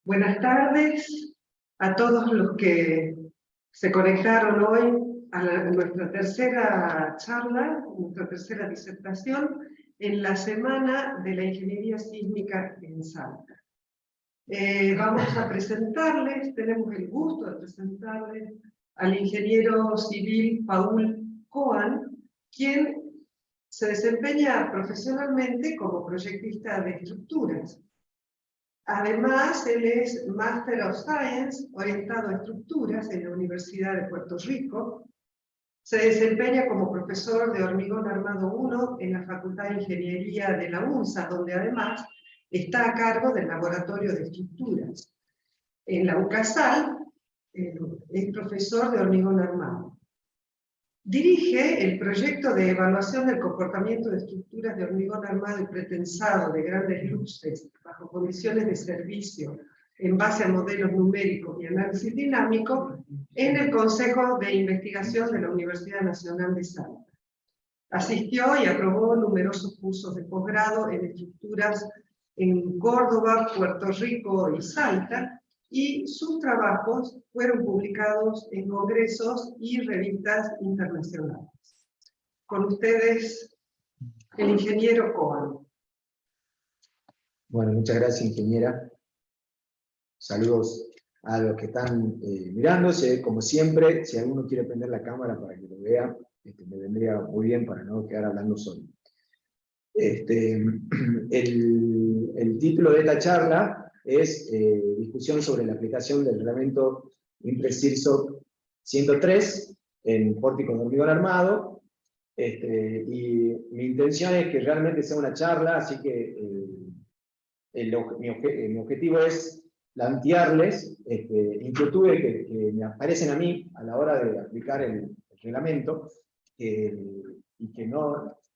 Buenas tardes a todos los que se conectaron hoy a nuestra tercera charla, nuestra tercera disertación, en la Semana de la Ingeniería Sísmica en Salta. Vamos a presentarles, tenemos el gusto de presentarles al ingeniero civil Paul Coan, quien se desempeña profesionalmente como proyectista de estructuras. Además, él es Master of Science, orientado a estructuras en la Universidad de Puerto Rico. Se desempeña como profesor de hormigón armado 1 en la Facultad de Ingeniería de la UNSA, donde además está a cargo del Laboratorio de Estructuras. En la UCASAL es profesor de hormigón armado. Dirige el proyecto de evaluación del comportamiento de estructuras de hormigón armado y pretensado de grandes luces bajo condiciones de servicio en base a modelos numéricos y análisis dinámico en el Consejo de Investigación de la Universidad Nacional de Salta. Asistió y aprobó numerosos cursos de posgrado en estructuras en Córdoba, Puerto Rico y Salta, y sus trabajos fueron publicados en congresos y revistas internacionales. Con ustedes, el ingeniero Coan. Bueno, muchas gracias, ingeniera. Saludos a los que están mirándose. Como siempre, si alguno quiere prender la cámara para que lo vea, me vendría muy bien para no quedar hablando solo. El título de esta charla es discusión sobre la aplicación del reglamento IMPRES-CIRSOC 103 en pórticos de hormigón armado, y mi intención es que realmente sea una charla, así que mi objetivo es plantearles inquietudes que me aparecen a mí a la hora de aplicar el reglamento, y que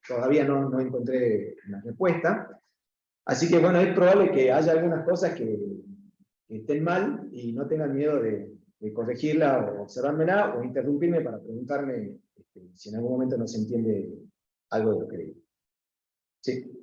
todavía no encontré una respuesta. Así que bueno, es probable que haya algunas cosas que estén mal y no tengan miedo de corregirla o observármela o interrumpirme para preguntarme si en algún momento no se entiende algo de lo que digo. Sí.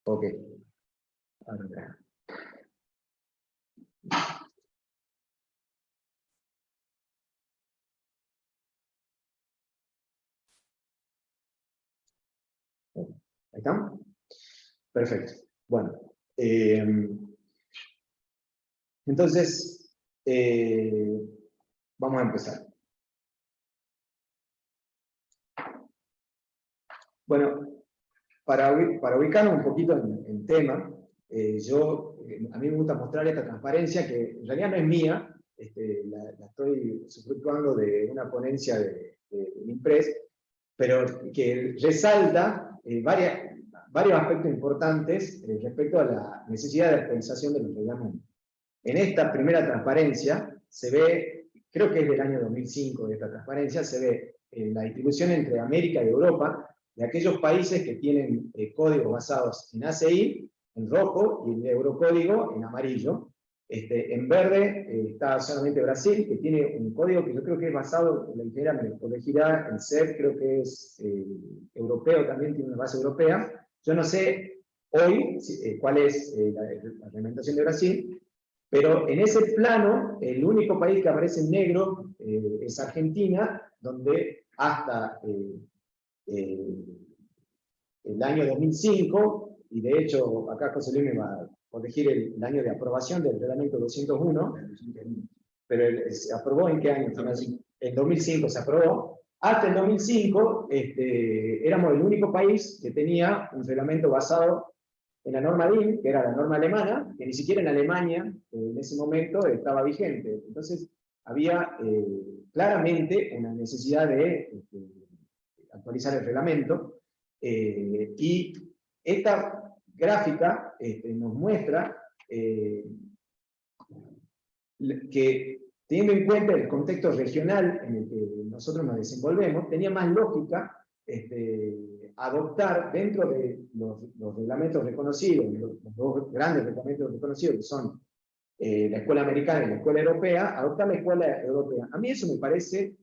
Ok. Ahora. ¿Ahí están? Perfecto. Bueno. Entonces, vamos a empezar. Bueno, para ubicarnos un poquito en tema, a mí me gusta mostrar esta transparencia que en realidad no es mía, la estoy usufructuando de una ponencia de IMPRES, pero que resalta varios aspectos importantes respecto a la necesidad de actualización de los reglamentos. En esta primera transparencia se ve, creo que es del año 2005 de esta transparencia, se ve la distribución entre América y Europa de aquellos países que tienen códigos basados en ACI, en rojo, y el eurocódigo en amarillo. En verde está solamente Brasil, que tiene un código que yo creo que es basado, la ingeniera me corregirá, el CEP creo que es europeo, también tiene una base europea. Yo no sé hoy cuál es la reglamentación de Brasil, pero en ese plano, el único país que aparece en negro es Argentina, donde hasta el año 2005, y de hecho acá José Luis me va a corregir el año de aprobación del reglamento 201, pero ¿se aprobó en qué año? En 2005 se aprobó. Hasta el 2005 éramos el único país que tenía un reglamento basado en la norma DIN, que era la norma alemana, que ni siquiera en Alemania en ese momento estaba vigente. Entonces había claramente una necesidad de actualizar el reglamento, y esta gráfica nos muestra que teniendo en cuenta el contexto regional en el que nosotros nos desenvolvemos, tenía más lógica adoptar dentro de los reglamentos reconocidos, los dos grandes reglamentos reconocidos que son la escuela americana y la escuela europea, adoptar la escuela europea. A mí eso me parece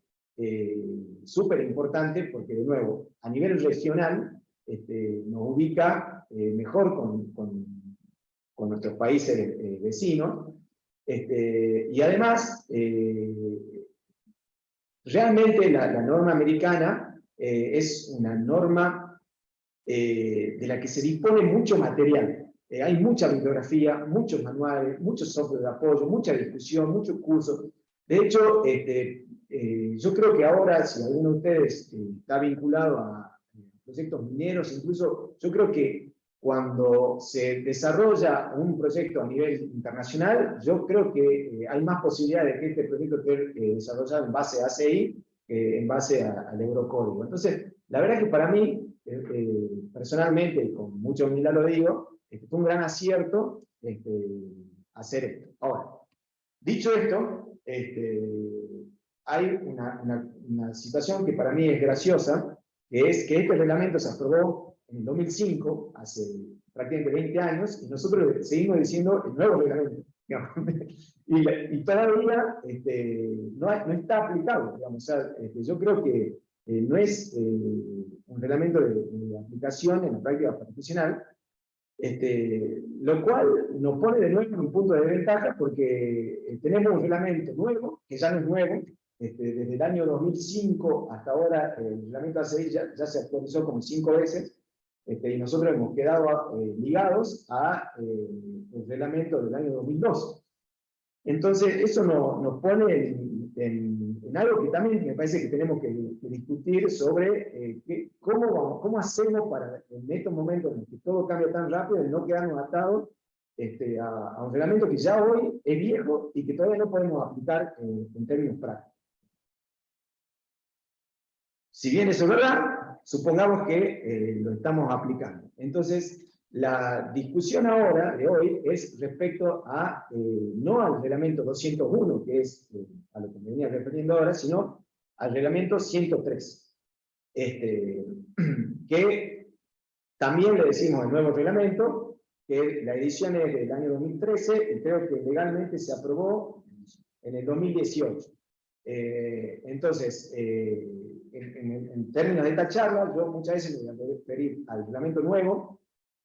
súper importante porque, de nuevo, a nivel regional nos ubica mejor con nuestros países vecinos, y además, realmente la norma americana es una norma de la que se dispone mucho material. Hay mucha bibliografía, muchos manuales, muchos software de apoyo, mucha discusión, muchos cursos. De hecho, yo creo que ahora, si alguno de ustedes está vinculado a proyectos mineros, incluso yo creo que cuando se desarrolla un proyecto a nivel internacional, yo creo que hay más posibilidades de que este proyecto esté desarrollado en base a ACI que en base al Eurocódigo. Entonces, la verdad que para mí, personalmente, y con mucha humildad lo digo, fue un gran acierto hacer esto. Ahora, dicho esto, hay una situación que para mí es graciosa, que es que este reglamento se aprobó en el 2005, hace prácticamente 20 años, y nosotros seguimos diciendo el nuevo reglamento. Y todavía no está aplicado. Digamos. O sea, yo creo que no es un reglamento de aplicación en la práctica profesional, lo cual nos pone de nuevo en un punto de desventaja porque tenemos un reglamento nuevo, que ya no es nuevo, desde el año 2005 hasta ahora el reglamento ACI ya se actualizó como 5 veces, y nosotros hemos quedado ligados al reglamento del año 2002. Entonces, eso nos pone en algo que también me parece que tenemos que discutir sobre cómo hacemos para, en estos momentos en que todo cambia tan rápido, no quedarnos atados a un reglamento que ya hoy es viejo y que todavía no podemos aplicar en términos prácticos. Si bien eso es verdad, supongamos que lo estamos aplicando. Entonces, la discusión ahora, de hoy, es respecto a, no al reglamento 201, que es a lo que me venía refiriendo ahora, sino al reglamento 103, que también le decimos el nuevo reglamento, que la edición es del año 2013, y creo que legalmente se aprobó en el 2018. Entonces, en términos de esta charla, yo muchas veces me voy a referir al reglamento nuevo,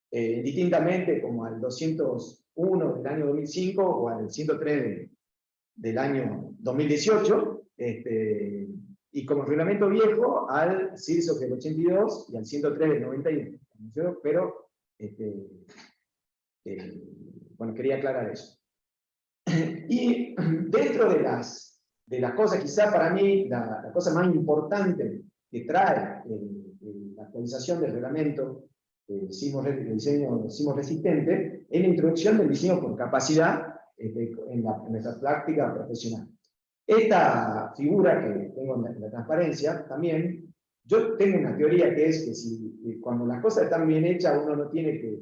distintamente como al 201 del año 2005 o al 103 del año 2018, y como reglamento viejo al CIRSOC del 82 y al 103 del 91. Pero, bueno, quería aclarar eso. Y dentro de las cosas, quizá para mí, la cosa más importante que trae la actualización del reglamento sismo resistente es la introducción del diseño por capacidad en nuestra práctica profesional. Esta figura que tengo en la transparencia, también, yo tengo una teoría que es que cuando las cosas están bien hechas, uno no tiene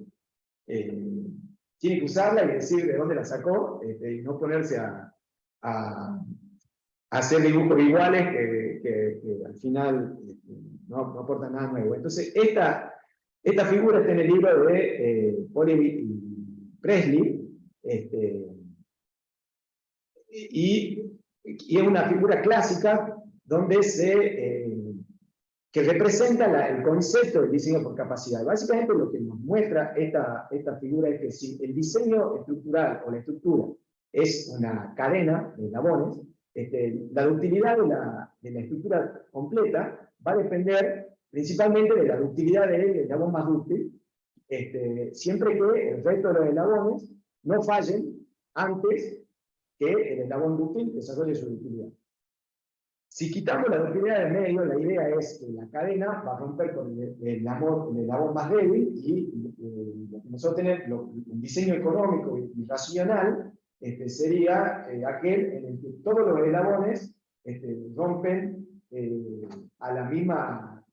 que usarla y decir de dónde la sacó, y no ponerse a hacer dibujos iguales que al final no aportan nada nuevo. Entonces, esta figura está en el libro de Polly y Presley, y es una figura clásica donde que representa el concepto del diseño por capacidad. Básicamente lo que nos muestra esta figura es que si el diseño estructural o la estructura es una cadena de eslabones, la ductilidad de la estructura completa va a depender principalmente de la ductilidad del eslabón más dúctil, siempre que el resto de los eslabones no fallen antes que el eslabón dúctil desarrolle su ductilidad. Si quitamos la ductilidad del medio, la idea es que la cadena va a romper con el eslabón más débil y nosotros tenemos un diseño económico y racional sería aquel en el que todos los eslabones rompen para la misma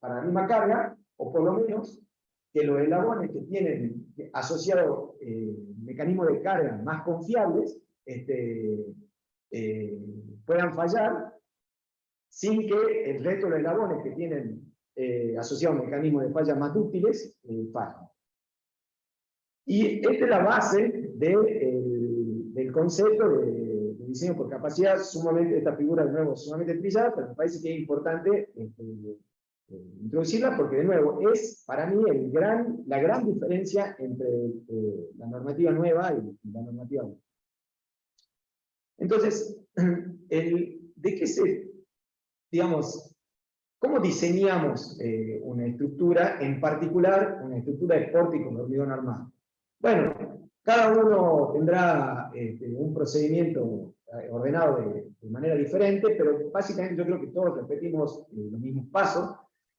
carga, o por lo menos que los eslabones que tienen asociado mecanismos de carga más confiables puedan fallar sin que el resto de los eslabones que tienen asociados a mecanismos de falla más útiles fallen. Y esta es la base del concepto de diseño por capacidad. Esta figura de nuevo es sumamente trillada, pero me parece que es importante introducirla porque, de nuevo, es para mí la gran diferencia entre la normativa nueva y la normativa nueva. Entonces, ¿cómo diseñamos una estructura, en particular una estructura de pórtico de hormigón armado? Bueno, cada uno tendrá un procedimiento ordenado de manera diferente, pero básicamente yo creo que todos repetimos los mismos pasos.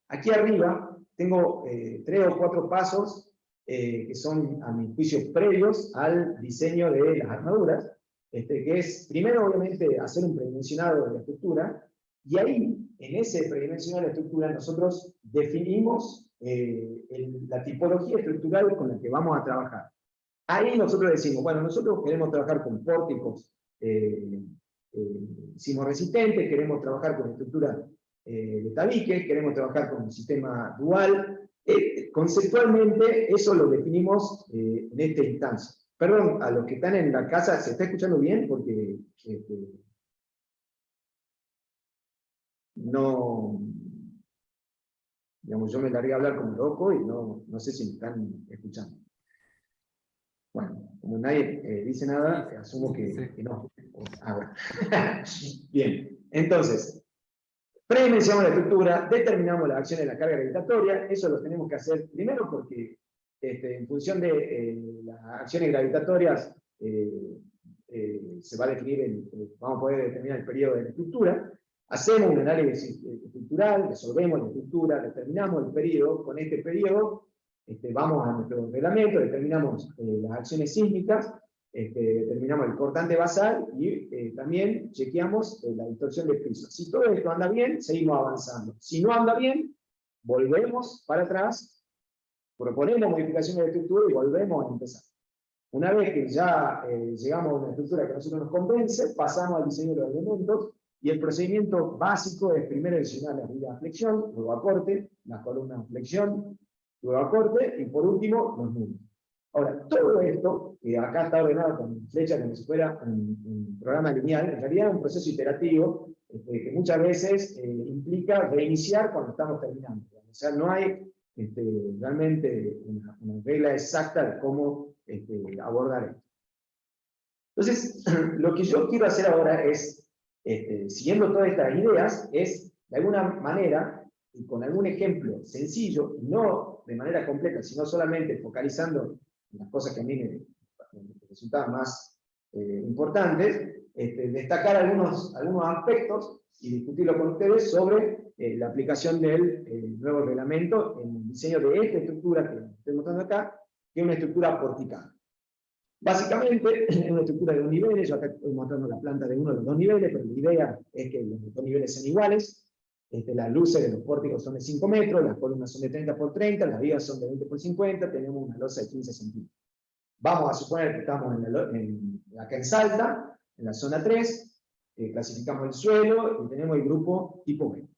Aquí arriba tengo 3 o 4 pasos que son, a mi juicio, previos al diseño de las armaduras, que es, primero, obviamente, hacer un predimensionado de la estructura, y ahí, en ese predimensionado de la estructura, nosotros definimos la tipología estructural con la que vamos a trabajar. Ahí nosotros decimos, bueno, nosotros queremos trabajar con pórticos sismorresistentes, queremos trabajar con estructura de tabique, queremos trabajar con un sistema dual. Conceptualmente, eso lo definimos en esta instancia. Perdón, a los que están en la casa, ¿se está escuchando bien? Porque no, digamos, yo me largué a hablar como loco y no sé si me están escuchando. Bueno, como nadie dice nada, asumo que no. Bueno. Bien, entonces, predimensionamos la estructura, determinamos la acción de la carga gravitatoria. Eso lo tenemos que hacer primero porque en función de las acciones gravitatorias se va a definir, vamos a poder determinar el periodo de la estructura. Hacemos un análisis estructural, resolvemos la estructura, determinamos el periodo. Con este periodo vamos a nuestro reglamento, determinamos las acciones sísmicas, determinamos el cortante basal y también chequeamos la distorsión de piso. Si todo esto anda bien, seguimos avanzando. Si no anda bien, volvemos para atrás, proponemos modificaciones de estructura y volvemos a empezar. Una vez que ya llegamos a una estructura que a nosotros nos convence, pasamos al diseño de los elementos, y el procedimiento básico es primero diseñar las vigas de flexión, luego acorte, las columnas de flexión, luego acorte, y por último, los números. Ahora, todo esto, que acá está ordenado con flechas como si fuera un programa lineal, en realidad es un proceso iterativo que muchas veces implica reiniciar cuando estamos terminando. O sea, no hay realmente una regla exacta de cómo abordar esto. Entonces, lo que yo quiero hacer ahora es, siguiendo todas estas ideas, es, de alguna manera, y con algún ejemplo sencillo, no de manera completa, sino solamente focalizando en las cosas que a mí me resultaban más importantes, destacar algunos aspectos y discutirlo con ustedes sobre la aplicación del nuevo reglamento en el diseño de esta estructura que estoy mostrando acá, que es una estructura porticada. Básicamente, es una estructura de 2 niveles. Yo acá estoy mostrando la planta de uno de los 2 niveles, pero la idea es que los 2 niveles sean iguales. Las luces de los pórticos son de 5 metros, las columnas son de 30 por 30, las vigas son de 20 por 50, tenemos una losa de 15 centímetros. Vamos a suponer que estamos acá en Salta, en la zona 3, clasificamos el suelo y tenemos el grupo tipo B.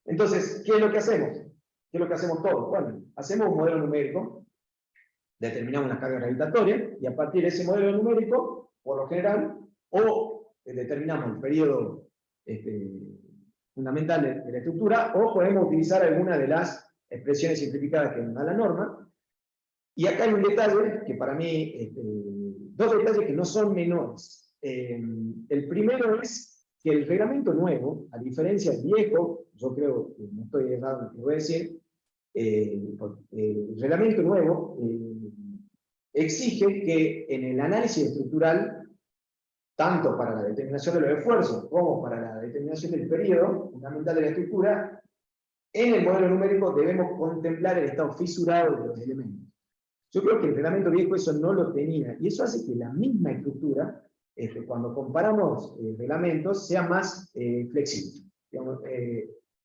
Entonces, ¿qué es lo que hacemos? ¿Qué es lo que hacemos todos? Bueno, hacemos un modelo numérico, determinamos la carga gravitatoria, y a partir de ese modelo numérico, por lo general, o determinamos el periodo fundamental de la estructura, o podemos utilizar alguna de las expresiones simplificadas que nos da la norma. Y acá hay un detalle que para mí, 2 detalles que no son menores. El primero es que el reglamento nuevo, a diferencia del viejo, yo creo que no estoy errado en lo que voy a decir, el reglamento nuevo exige que en el análisis estructural, tanto para la determinación de los esfuerzos como para la determinación del periodo fundamental de la estructura, en el modelo numérico debemos contemplar el estado fisurado de los elementos. Yo creo que el reglamento viejo eso no lo tenía, y eso hace que la misma estructura, cuando comparamos reglamentos, sea más flexible, digamos,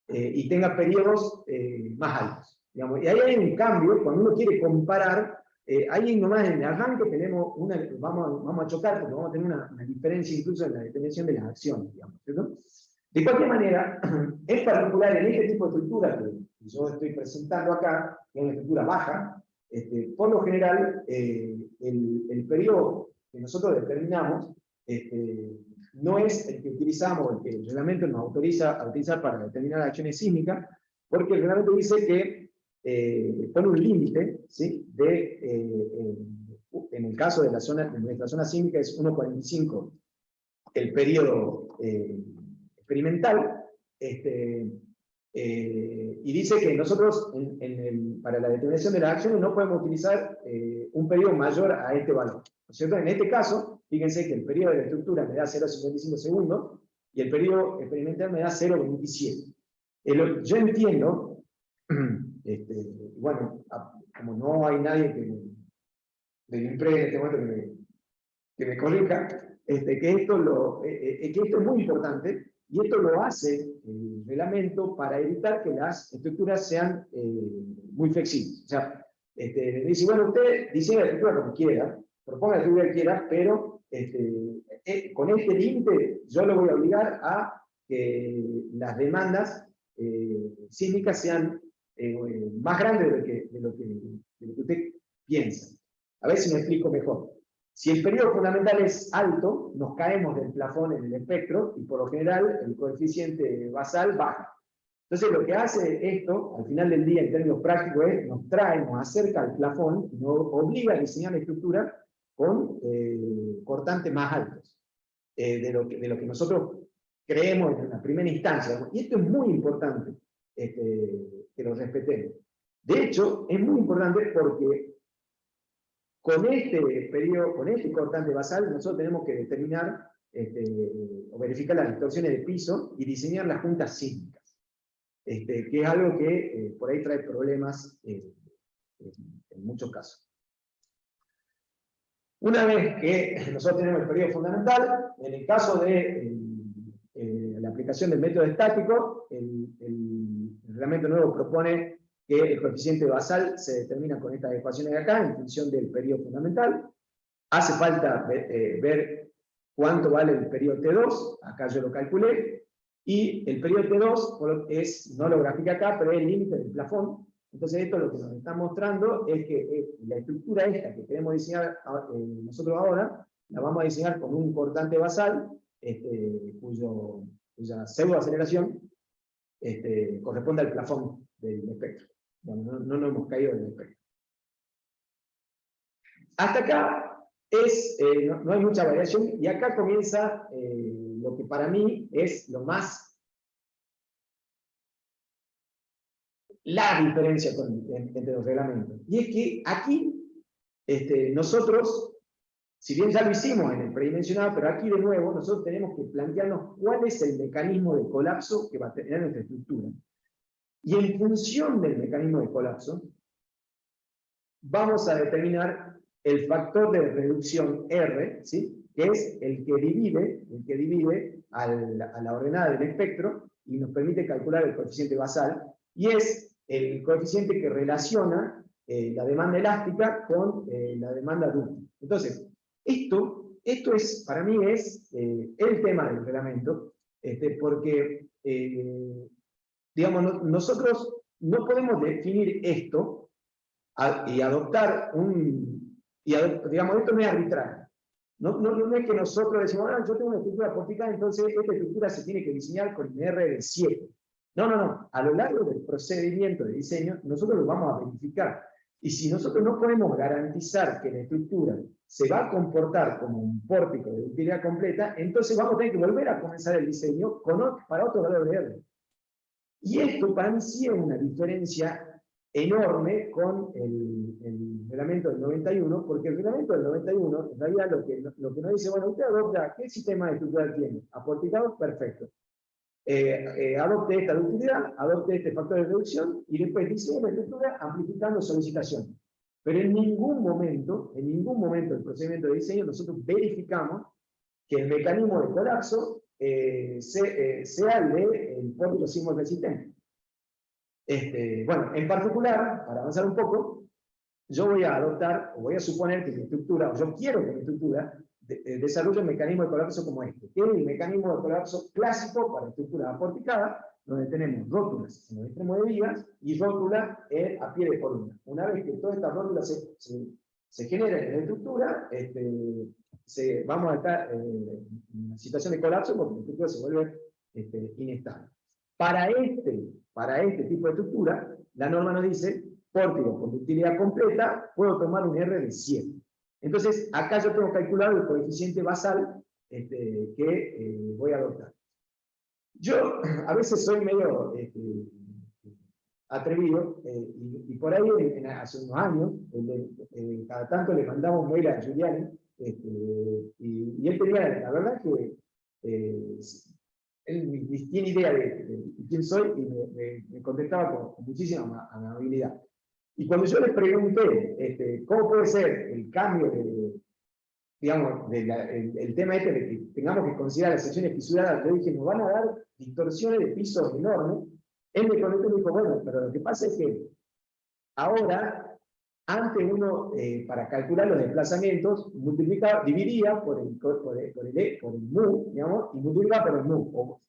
y tenga periodos más altos. Digamos. Y ahí hay un cambio cuando uno quiere comparar ahí nomás en el arranque tenemos vamos a chocar porque vamos a tener una diferencia incluso en la definición de las acciones, digamos, ¿cierto? De cualquier manera, es particular en este tipo de estructura que yo estoy presentando acá, que es una estructura baja, por lo general, el periodo que nosotros determinamos no es el que utilizamos, el que el reglamento nos autoriza a utilizar para determinar acciones sísmicas, porque el reglamento dice que pone un límite, ¿sí? En el caso de nuestra zona sísmica es 1,45 el periodo experimental, y dice que nosotros para la determinación de las acciones no podemos utilizar un periodo mayor a este valor, ¿no es cierto? En este caso, fíjense que el periodo de la estructura me da 0,55 segundos y el periodo experimental me da 0,27. Yo entiendo, bueno, como no hay nadie de mi empresa en este momento que me corrija, que esto es muy importante, y esto lo hace el reglamento para evitar que las estructuras sean muy flexibles. O sea, dice, bueno, usted diseña la estructura como quiera, proponga la estructura que quiera, pero con este límite yo lo voy a obligar a que las demandas sísmicas sean más grandes de lo que usted piensa. A ver si me explico mejor. Si el periodo fundamental es alto, nos caemos del plafón en el espectro y por lo general el coeficiente basal baja. Entonces lo que hace esto, al final del día en términos prácticos, es nos acerca al plafón y nos obliga a diseñar la estructura con cortantes más altos de lo que nosotros creemos en la primera instancia. Y esto es muy importante que lo respetemos. De hecho, es muy importante porque con este periodo, con este cortante basal, nosotros tenemos que determinar o verificar las distorsiones de piso y diseñar las juntas sísmicas, que es algo que por ahí trae problemas en muchos casos. Una vez que nosotros tenemos el periodo fundamental, en el caso de la aplicación del método estático, el reglamento nuevo propone que el coeficiente basal se determina con estas ecuaciones de acá, en función del periodo fundamental. Hace falta ver cuánto vale el periodo T2, acá yo lo calculé, y el periodo T2 no lo grafica acá, pero es el límite del plafón. Entonces esto lo que nos está mostrando es que la estructura esta que queremos diseñar nosotros ahora, la vamos a diseñar con un cortante basal, cuya pseudoaceleración corresponde al plafón del espectro. Bueno, no nos hemos caído del espectro. Hasta acá no hay mucha variación, y acá comienza lo que para mí es lo más, la diferencia entre los reglamentos. Y es que aquí nosotros, si bien ya lo hicimos en el predimensionado, pero aquí de nuevo nosotros tenemos que plantearnos cuál es el mecanismo de colapso que va a tener nuestra estructura. Y en función del mecanismo de colapso, vamos a determinar el factor de reducción R, ¿sí? Que es el que divide a la ordenada del espectro y nos permite calcular el coeficiente basal, y es el coeficiente que relaciona la demanda elástica con la demanda dúctil. Entonces, esto es, para mí es el tema del reglamento, porque digamos, nosotros no podemos definir esto y adoptar digamos, esto no es arbitrario. No es que nosotros decimos, yo tengo una estructura porticada, entonces esta estructura se tiene que diseñar con R de 7. No. A lo largo del procedimiento de diseño, nosotros lo vamos a verificar. Y si nosotros no podemos garantizar que la estructura se va a comportar como un pórtico de utilidad completa, entonces vamos a tener que volver a comenzar el diseño para otro valor de R. Y esto para mí sí es una diferencia enorme con el reglamento del 91, porque el reglamento del 91, en realidad lo que nos dice, bueno, usted adopta, ¿qué sistema estructural tiene? Aporticado, perfecto. Adopte esta ductilidad, adopte este factor de reducción, y después diseñe la estructura amplificando solicitación. Pero en ningún momento del procedimiento de diseño, nosotros verificamos que el mecanismo de colapso sea el del pórtico sismo resistente. Bueno, en particular, para avanzar un poco, yo voy a adoptar, o voy a suponer que mi estructura, o yo quiero que mi estructura desarrolle un mecanismo de colapso como este, que es el mecanismo de colapso clásico para estructuras aporticadas, donde tenemos rótulas en los extremos de vigas y rótulas a pie de columna. Una vez que todas estas rótulas se generan en la estructura, vamos a estar en una situación de colapso porque la estructura se vuelve inestable. Para este tipo de estructura, la norma nos dice, pórtico con ductilidad completa, puedo tomar un R de 7. Entonces, acá yo tengo calculado el coeficiente basal que voy a adoptar. Yo a veces soy medio atrevido, y por ahí hace unos años, cada tanto le mandaba un mail a Giuliani, y él tenía, la verdad que él ni tiene idea de quién soy, y me contestaba con muchísima amabilidad. Y cuando yo le pregunté cómo puede ser el cambio digamos, el tema de que tengamos que considerar las secciones fisuradas, yo dije, nos van a dar distorsiones de pisos enormes. Él me contestó y me dijo, bueno, pero lo que pasa es que ahora, antes uno, para calcular los desplazamientos, dividía por el mu, digamos, y multiplicaba por el mu.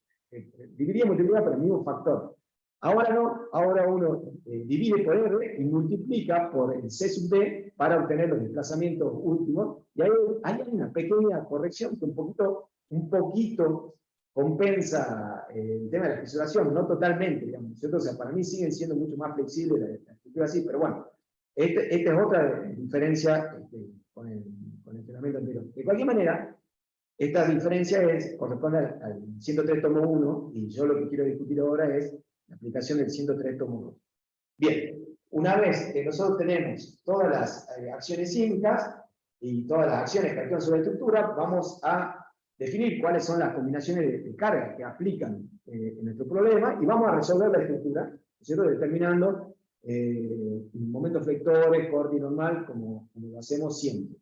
Dividía y multiplicaba por el mismo factor. Ahora no, ahora uno divide por R y multiplica por el C sub D para obtener los desplazamientos últimos, y ahí hay una pequeña corrección que un poquito compensa el tema de la fisuración, no totalmente, digamos, ¿cierto? O sea, para mí siguen siendo mucho más flexibles la estructura así, pero bueno, esta es otra diferencia con el entrenamiento anterior. De cualquier manera, esta diferencia corresponde al 103 tomo 1, y yo lo que quiero discutir ahora es la aplicación del 103 tomo 2. Bien, una vez que nosotros tenemos todas las acciones sísmicas y todas las acciones que actúan sobre la estructura, vamos a definir cuáles son las combinaciones de cargas que aplican en nuestro problema, y vamos a resolver la estructura, ¿cierto? Determinando momentos flectores, corte normal, como lo hacemos siempre.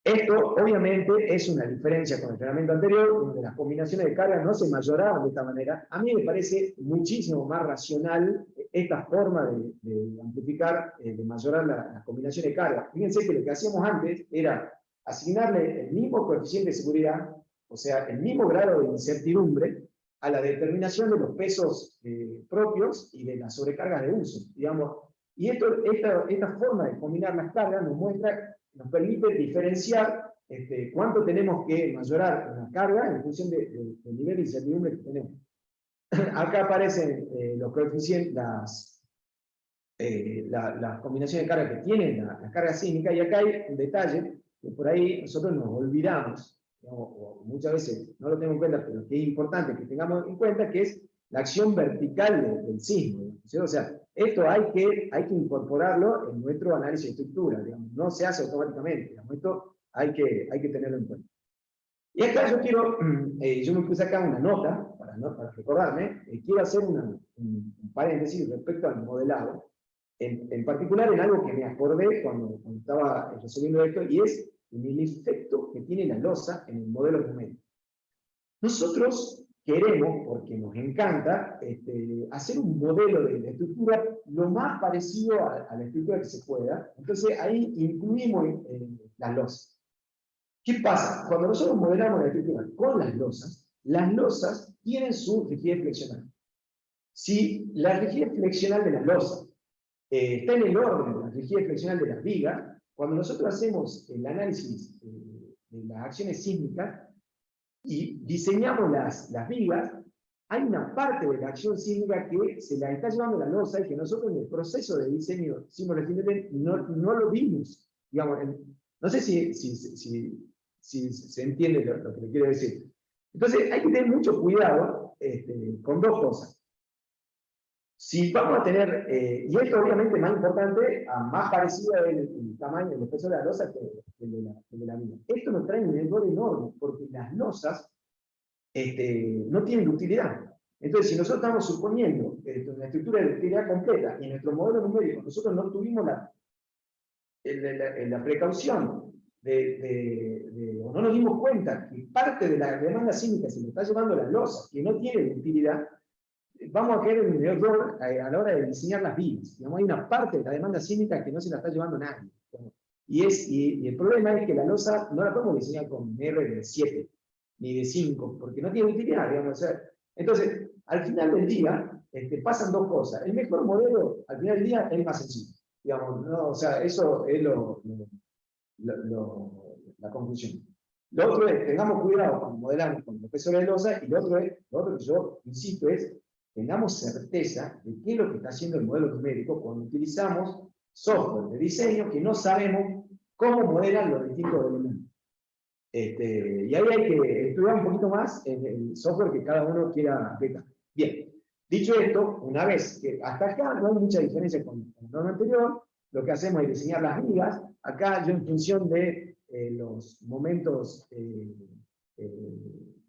Esto, obviamente, es una diferencia con el entrenamiento anterior, donde las combinaciones de cargas no se mayoraban de esta manera. A mí me parece muchísimo más racional esta forma de amplificar, de mayorar las combinaciones de cargas. Fíjense que lo que hacíamos antes era asignarle el mismo coeficiente de seguridad, o sea, el mismo grado de incertidumbre, a la determinación de los pesos propios y de las sobrecargas de uso, digamos. Y esta forma de combinar las cargas nos permite diferenciar cuánto tenemos que mayorar una carga en función del nivel de incertidumbre que tenemos. Acá aparecen los coeficientes, las combinaciones de carga que tienen la carga sísmica, y acá hay un detalle que por ahí nosotros nos olvidamos, digamos, o muchas veces no lo tenemos en cuenta, pero que es importante que tengamos en cuenta, que es la acción vertical del sismo, ¿sí? O sea, esto hay que incorporarlo en nuestro análisis de estructura, digamos, no se hace automáticamente, digamos, esto hay que tenerlo en cuenta. Y acá yo me puse acá una nota, para recordarme, quiero hacer un paréntesis respecto al modelado, en particular en algo que me acordé cuando estaba resolviendo esto, y es en el efecto que tiene la losa en el modelo numérico. Nosotros queremos, porque nos encanta, hacer un modelo de estructura lo más parecido a la estructura que se pueda. Entonces ahí incluimos las losas. ¿Qué pasa? Cuando nosotros modelamos la estructura con las losas tienen su rigidez flexional. Si la rigidez flexional de las losas está en el orden de la rigidez flexional de las vigas, cuando nosotros hacemos el análisis de las acciones sísmicas y diseñamos las vigas, hay una parte de la acción sísmica que se la está llevando la losa, y que nosotros en el proceso de diseño recientemente no lo vimos. Digamos, no sé si se entiende lo que le quiero decir. Entonces hay que tener mucho cuidado con dos cosas. Si vamos a tener, y esto obviamente más importante, más parecido el tamaño, el espesor de la losa que el de la viga. Esto nos trae un error enorme, porque las losas no tienen utilidad. Entonces, si nosotros estamos suponiendo una estructura de utilidad completa, y en nuestro modelo numérico nosotros no tuvimos la precaución o no nos dimos cuenta que parte de la demanda sísmica se le está llevando la losa, que no tiene utilidad, vamos a caer en el error a la hora de diseñar las vigas. Digamos, hay una parte de la demanda sísmica que no se la está llevando nadie. Y el problema es que la losa no la podemos diseñar con R de 7 ni de 5, porque no tiene utilidad, digamos. O sea, entonces, al final del día, pasan dos cosas. El mejor modelo, al final del día, es el más sencillo. Digamos, ¿no? O sea, eso es la conclusión. Lo otro es, tengamos cuidado cuando modelamos con los espesores de losa, y lo otro que yo insisto es, tengamos certeza de qué es lo que está haciendo el modelo numérico cuando utilizamos software de diseño que no sabemos cómo modelan los distintos elementos. Y ahí hay que estudiar un poquito más en el software que cada uno quiera aplicar. Bien, dicho esto, una vez que hasta acá no hay mucha diferencia con el norma anterior, lo que hacemos es diseñar las vigas. Acá yo en función de los momentos de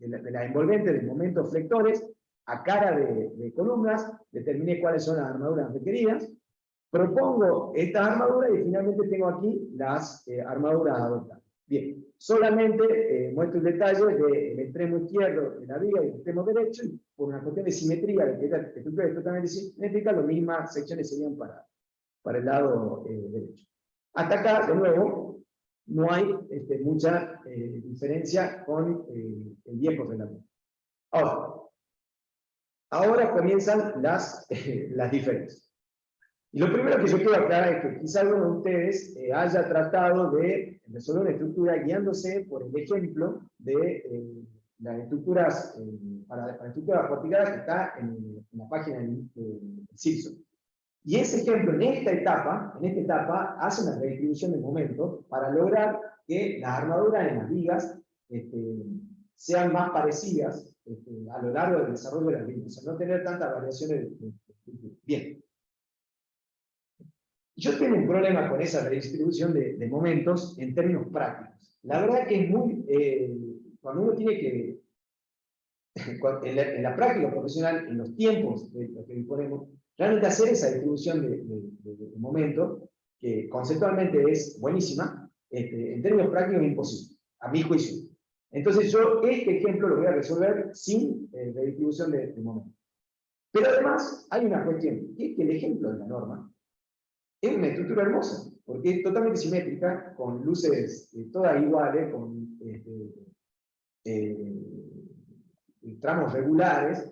la envolvente, de momentos flectores, a cara de columnas, determiné cuáles son las armaduras requeridas, propongo estas armaduras y finalmente tengo aquí las armaduras adoptadas. Bien, solamente muestro el detalle del extremo izquierdo de la viga y el extremo derecho, y por una cuestión de simetría, de que esta estructura es totalmente simétrica, las mismas secciones serían para el lado derecho. Hasta acá, de nuevo, no hay mucha diferencia con el viejo relativo. Ahora comienzan las diferencias. Y lo primero que yo quiero aclarar es que quizá alguno de ustedes haya tratado de resolver una estructura guiándose por el ejemplo de las estructuras, para estructuras fortificadas que está en la página del CIRSO. Y ese ejemplo, en esta etapa, hace una redistribución de momentos para lograr que las armaduras en las vigas sean más parecidas a lo largo del desarrollo de las vigas, o sea, no tener tantas variaciones de estructura. Bien. Yo tengo un problema con esa redistribución de momentos en términos prácticos. La verdad que es muy... cuando uno tiene que... en la práctica profesional, en los tiempos de los que disponemos, realmente hacer esa distribución de momentos, que conceptualmente es buenísima, en términos prácticos es imposible, a mi juicio. Entonces yo este ejemplo lo voy a resolver sin redistribución de momentos. Pero además hay una cuestión, que es que el ejemplo de la norma es una estructura hermosa, porque es totalmente simétrica, con luces todas iguales, con tramos regulares,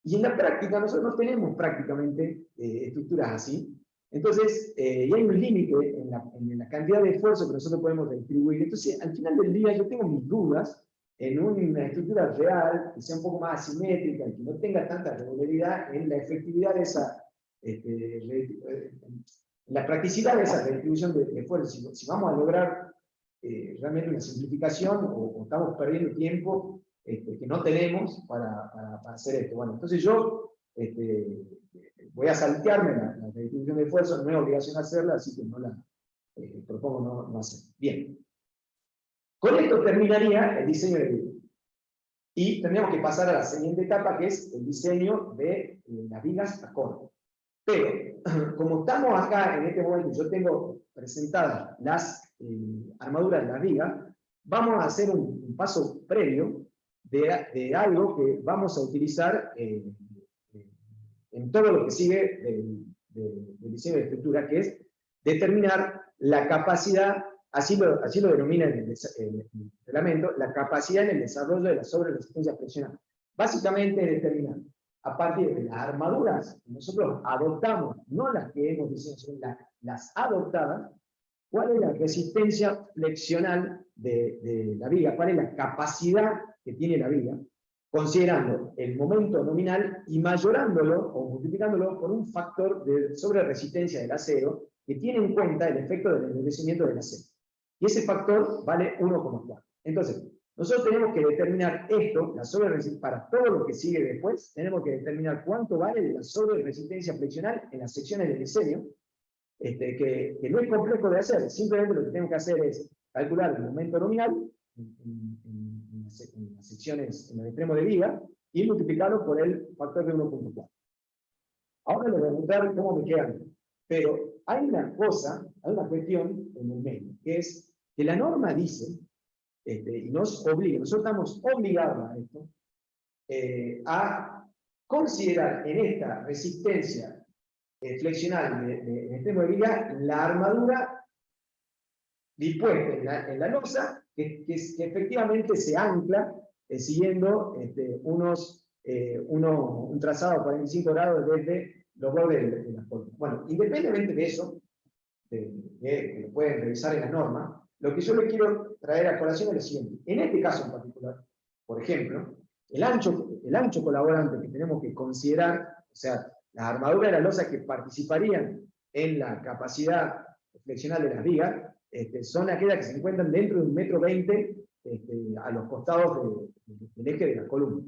y en la práctica nosotros no tenemos prácticamente estructuras así. Entonces, y hay un límite en la cantidad de esfuerzo que nosotros podemos distribuir. Entonces, al final del día yo tengo mis dudas en una estructura real, que sea un poco más asimétrica, y que no tenga tanta regularidad en la efectividad de esa la practicidad de esa redistribución de esfuerzo. Si vamos a lograr realmente una simplificación o estamos perdiendo tiempo que no tenemos para hacer esto. Bueno, entonces yo voy a saltearme la redistribución de esfuerzo, no es obligación hacerla, así que no la propongo no hacer. Bien. Con esto terminaría el diseño de viga. Y tendríamos que pasar a la siguiente etapa, que es el diseño de las vigas a corte. Pero, como estamos acá en este momento, yo tengo presentadas las armaduras de la viga, vamos a hacer un paso previo de algo que vamos a utilizar en todo lo que sigue del diseño de estructura, que es determinar la capacidad, así lo denomina el reglamento, la capacidad en el desarrollo de la sobreresistencia friccional. Básicamente es determinar, a partir de las armaduras que nosotros adoptamos, no las que hemos diseñado, sino las adoptadas, cuál es la resistencia flexional de la viga, cuál es la capacidad que tiene la viga, considerando el momento nominal y mayorándolo o multiplicándolo por un factor de sobreresistencia del acero que tiene en cuenta el efecto del endurecimiento del acero. Y ese factor vale 1,4. Entonces, nosotros tenemos que determinar esto, la sobreresistencia, para todo lo que sigue después, tenemos que determinar cuánto vale la sobreresistencia flexional en las secciones del diseño, que no es complejo de hacer, simplemente lo que tenemos que hacer es calcular el momento nominal en las secciones, en el extremo de viga, y multiplicarlo por el factor de 1,4. Ahora les voy a mostrar cómo me quedan. Pero hay una cuestión en el medio, que es que la norma dice, y nos obliga, nosotros estamos obligados a esto, a considerar en esta resistencia flexional en extremo de viga la armadura dispuesta en la losa, que efectivamente se ancla siguiendo un trazado a 45 grados desde los bordes de las columnas. Bueno, independientemente de eso, que lo pueden revisar en la norma, lo que yo les quiero traer a colación es lo siguiente. En este caso en particular, por ejemplo, el ancho colaborante que tenemos que considerar, o sea, las armaduras de la losa que participarían en la capacidad flexional de las vigas, son aquellas que se encuentran dentro de 1,20 m a los costados del eje de la columna.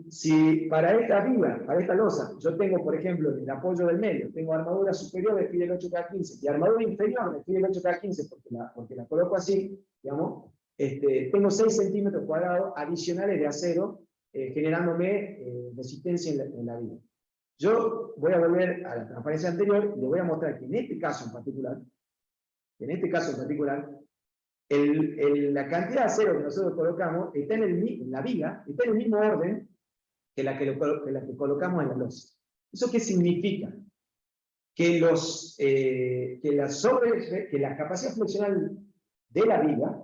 Si para esta viga, para esta losa, yo tengo, por ejemplo, en el apoyo del medio, tengo armadura superior de Fidel 8K15 y armadura inferior de Fidel 8K15, porque la coloco así, digamos, tengo 6 centímetros cuadrados adicionales de acero, generándome resistencia en la viga. Yo voy a volver a la transparencia anterior y les voy a mostrar que en este caso en particular, la cantidad de acero que nosotros colocamos está en la viga, está en el mismo orden que la que colocamos en la losa. ¿Eso qué significa? Que la capacidad flexional de la viga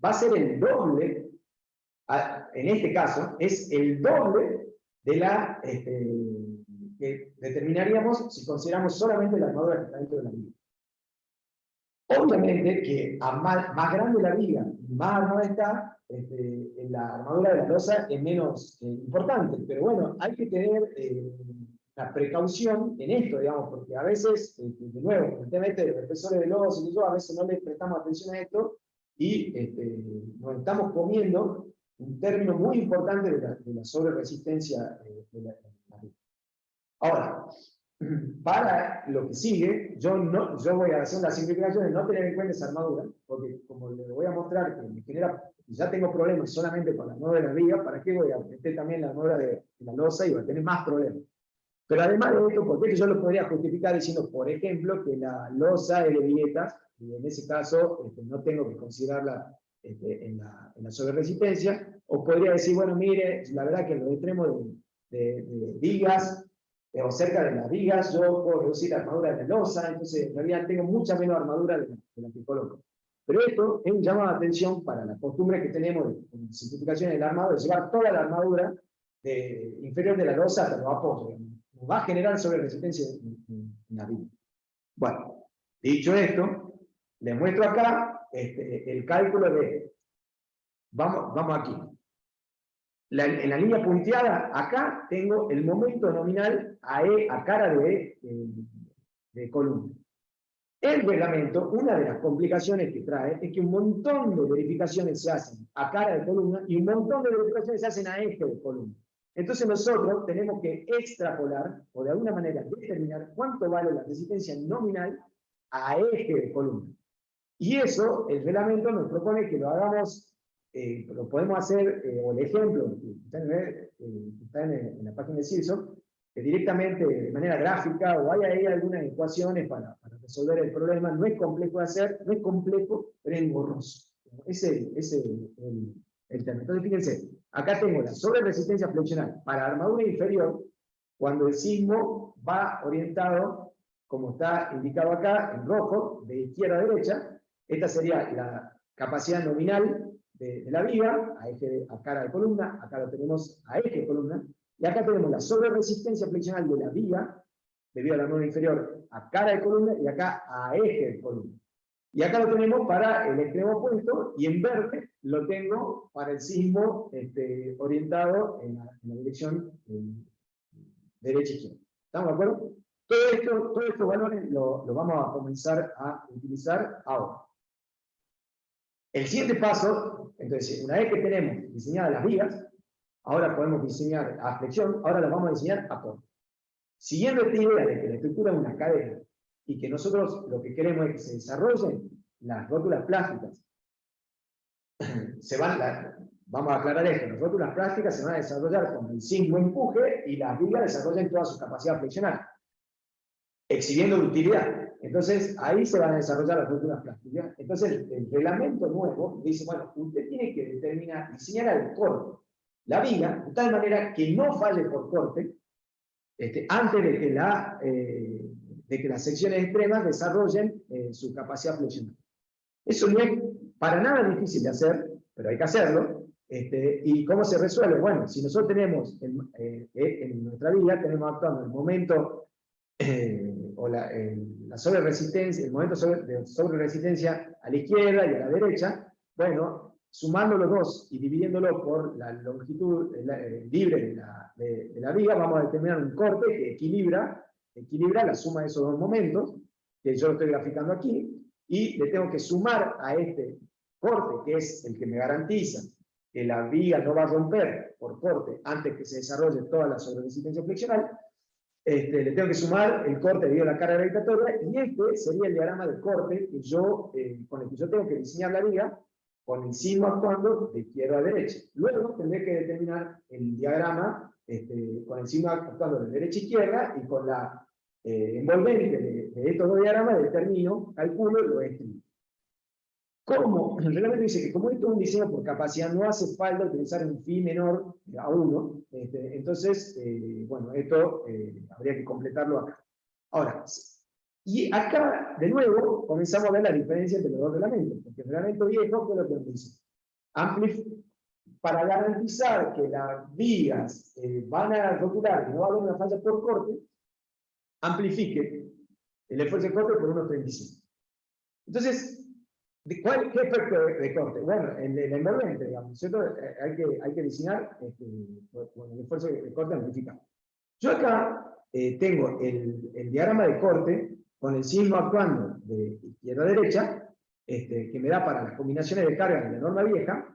va a ser el doble, en este caso, es el doble de la que determinaríamos si consideramos solamente la armadura que está dentro de la viga. Obviamente que a más grande la viga y más armada está, la armadura de la losa es menos importante, pero bueno, hay que tener la precaución en esto, digamos, porque a veces, de nuevo, con el tema de los espesores de losa y yo, a veces no le prestamos atención a esto y nos estamos comiendo un término muy importante de la sobreresistencia de la viga. Ahora, para lo que sigue, yo voy a hacer una simplificación de no tener en cuenta esa armadura, porque como les voy a mostrar que me genera, ya tengo problemas solamente con la armadura de la viga, ¿para qué voy a meter también la armadura de la losa y voy a tener más problemas? Pero además de esto, porque yo lo podría justificar diciendo, por ejemplo, que la losa es de viguetas, y en ese caso no tengo que considerarla en la sobreresistencia, o podría decir, bueno, mire, la verdad que en los extremos de vigas, o cerca de las vigas, yo puedo reducir la armadura de la losa, entonces en realidad tengo mucha menos armadura de la que coloco. Pero esto es un llamado de atención para la costumbre que tenemos en simplificación del armado, de llevar toda la armadura inferior de la losa hasta los apoyos. Nos va a generar sobreresistencia en la viga. Bueno, dicho esto, les muestro acá el cálculo de, vamos aquí. En la línea punteada, acá tengo el momento nominal a cara de columna. El reglamento, una de las complicaciones que trae, es que un montón de verificaciones se hacen a cara de columna y un montón de verificaciones se hacen a eje de columna. Entonces nosotros tenemos que extrapolar, o de alguna manera determinar cuánto vale la resistencia nominal a eje de columna. Y eso, el reglamento nos propone que lo hagamos. Lo podemos hacer, o el ejemplo, está en la página de CIRSO, directamente de manera gráfica, o hay ahí algunas ecuaciones para resolver el problema. No es complejo de hacer, no es complejo, pero es engorroso. Ese es el tema. Entonces, fíjense, acá tengo la sobreresistencia flexional para armadura inferior, cuando el sismo va orientado, como está indicado acá, en rojo, de izquierda a derecha. Esta sería la capacidad nominal de la viga, a cara de columna, acá lo tenemos a eje de columna, y acá tenemos la sobreresistencia flexional de la viga, debido a la armadura inferior, a cara de columna, y acá a eje de columna. Y acá lo tenemos para el extremo opuesto, y en verde lo tengo para el sismo orientado en la dirección derecha-izquierda. ¿Estamos de acuerdo? Todos estos valores los vamos a comenzar a utilizar ahora. El siguiente paso, entonces, una vez que tenemos diseñadas las vigas, ahora podemos diseñar a flexión, ahora las vamos a diseñar a corte. Siguiendo esta idea de que la estructura es una cadena y que nosotros lo que queremos es que se desarrollen las rótulas plásticas, vamos a aclarar esto, las rótulas plásticas se van a desarrollar con el sismo empuje y las vigas desarrollan toda su capacidad flexional, exhibiendo utilidad. Entonces, ahí se van a desarrollar las rótulas plásticas. Entonces, el reglamento nuevo dice, bueno, usted tiene que diseñar al corte. la viga de tal manera que no falle por corte antes de que las secciones extremas desarrollen su capacidad flexional. Eso no es para nada difícil de hacer, pero hay que hacerlo. ¿Y cómo se resuelve? Bueno, si nosotros tenemos en nuestra viga, tenemos actuando el momento o la sobreresistencia, el momento de sobreresistencia a la izquierda y a la derecha, bueno, sumando los dos y dividiéndolo por la longitud libre de la viga, vamos a determinar un corte que equilibra la suma de esos dos momentos, que yo lo estoy graficando aquí, y le tengo que sumar a este corte, que es el que me garantiza que la viga no va a romper por corte antes que se desarrolle toda la sobreresistencia flexional, le tengo que sumar el corte debido a la carga gravitatoria, y este sería el diagrama de corte que con el que yo tengo que diseñar la viga, con el signo actuando de izquierda a derecha. Luego tendré que determinar el diagrama con el signo actuando de derecha a izquierda, y con la envolvente de estos dos diagramas determino, calculo y lo escribo. ¿Cómo? El reglamento dice que como esto es un diseño por capacidad, no hace falta utilizar un phi menor a 1. Entonces, bueno, esto habría que completarlo acá. Ahora, y acá, de nuevo, comenzamos a ver la diferencia entre los dos reglamentos. Porque el reglamento viejo, ¿qué es lo que nos dice? Para garantizar que las vigas van a rotular, que no va a haber una falla por corte, amplifique el esfuerzo de corte por 1,35. Entonces, ¿qué efecto de corte? Bueno, en la envolvente, digamos, ¿cierto? Hay que diseñar con el esfuerzo de corte amplificado. Yo acá tengo el diagrama de corte con el signo actuando de izquierda a derecha, que me da para las combinaciones de carga de la norma vieja,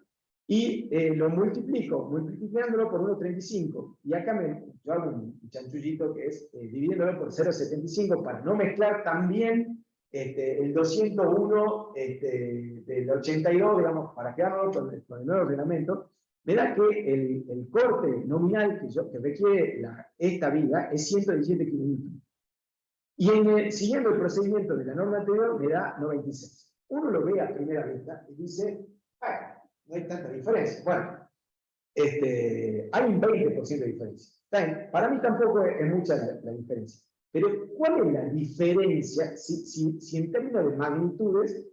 y lo multiplicándolo por 1,35. Y acá yo hago un chanchullito que es dividiéndolo por 0,75 para no mezclar también el 201 del 82, digamos, para quedarnos con el nuevo reglamento. Me da que el corte nominal que requiere esta viga es 117 kN. Y siguiendo el procedimiento de la norma anterior, me da 96. Uno lo ve a primera vista y dice, no hay tanta diferencia. Bueno, hay un 20% de diferencia. Para mí tampoco es mucha la diferencia. Pero, ¿cuál es la diferencia? Si en términos de magnitudes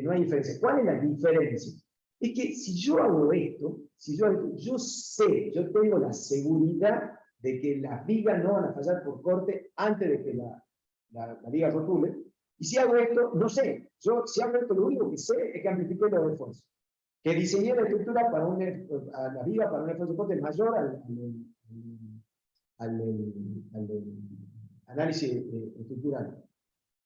no hay diferencia, ¿cuál es la diferencia? Es que si yo hago esto, yo sé, yo tengo la seguridad de que las vigas no van a fallar por corte antes de que la viga rotule. Y si hago esto, no sé. Si hago esto, lo único que sé es que amplifiqué los esfuerzos. Que diseñé la estructura a la viga para un esfuerzo de corte mayor al análisis estructural.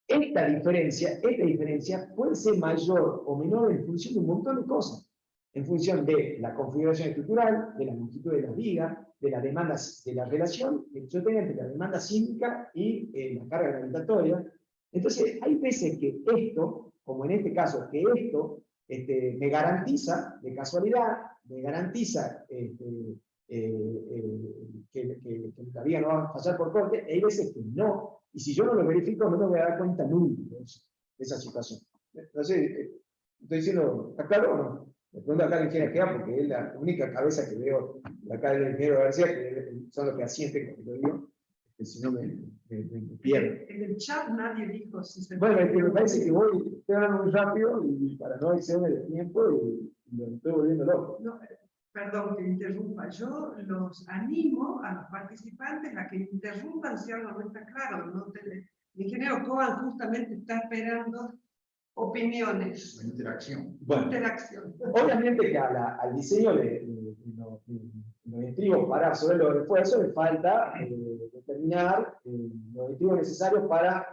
Esta diferencia puede ser mayor o menor en función de un montón de cosas. En función de la configuración estructural, de la longitud de las vigas, de las demandas, de la relación que yo tenga entre la demanda sísmica y la carga gravitatoria. Entonces, hay veces que esto, como en este caso, que esto me garantiza, de casualidad, me garantiza que la viga no va a fallar por corte, y hay veces que no, y si yo no lo verifico no me voy a dar cuenta nunca de esa situación. No sé, estoy diciendo, ¿está claro o no? Me pregunto acá al ingeniero Gea, porque es la única cabeza que veo acá del ingeniero García, que son los que asienten cuando lo digo, que si no me pierdo. En el chat nadie dijo si se bueno, es que me parece que estoy hablando muy rápido y para no excederme del tiempo y lo estoy volviendo loco. No, perdón que interrumpa. Yo los animo a los participantes a que interrumpan si algo no está claro. El ingeniero Coan justamente está esperando opiniones. Interacción. Bueno, obviamente que al diseño de los estribos para sobre los refuerzos le falta determinar los estribos necesarios para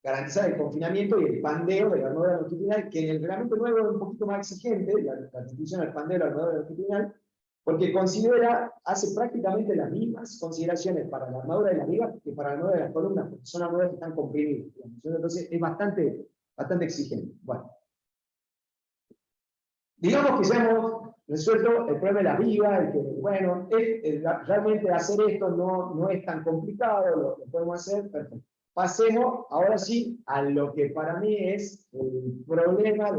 garantizar el confinamiento y el pandeo de la armadura longitudinal, que en el reglamento nuevo es un poquito más exigente, la definición del pandeo de la armadura longitudinal, porque hace prácticamente las mismas consideraciones para la armadura de la viga que para la armadura de las columnas, porque son armaduras que están comprimidas. Entonces es bastante exigente. Bueno, digamos que ya hemos resuelto el problema de la viga, y que, bueno, realmente hacer esto no es tan complicado, lo podemos hacer, perfecto. Pasemos ahora sí a lo que para mí es el problema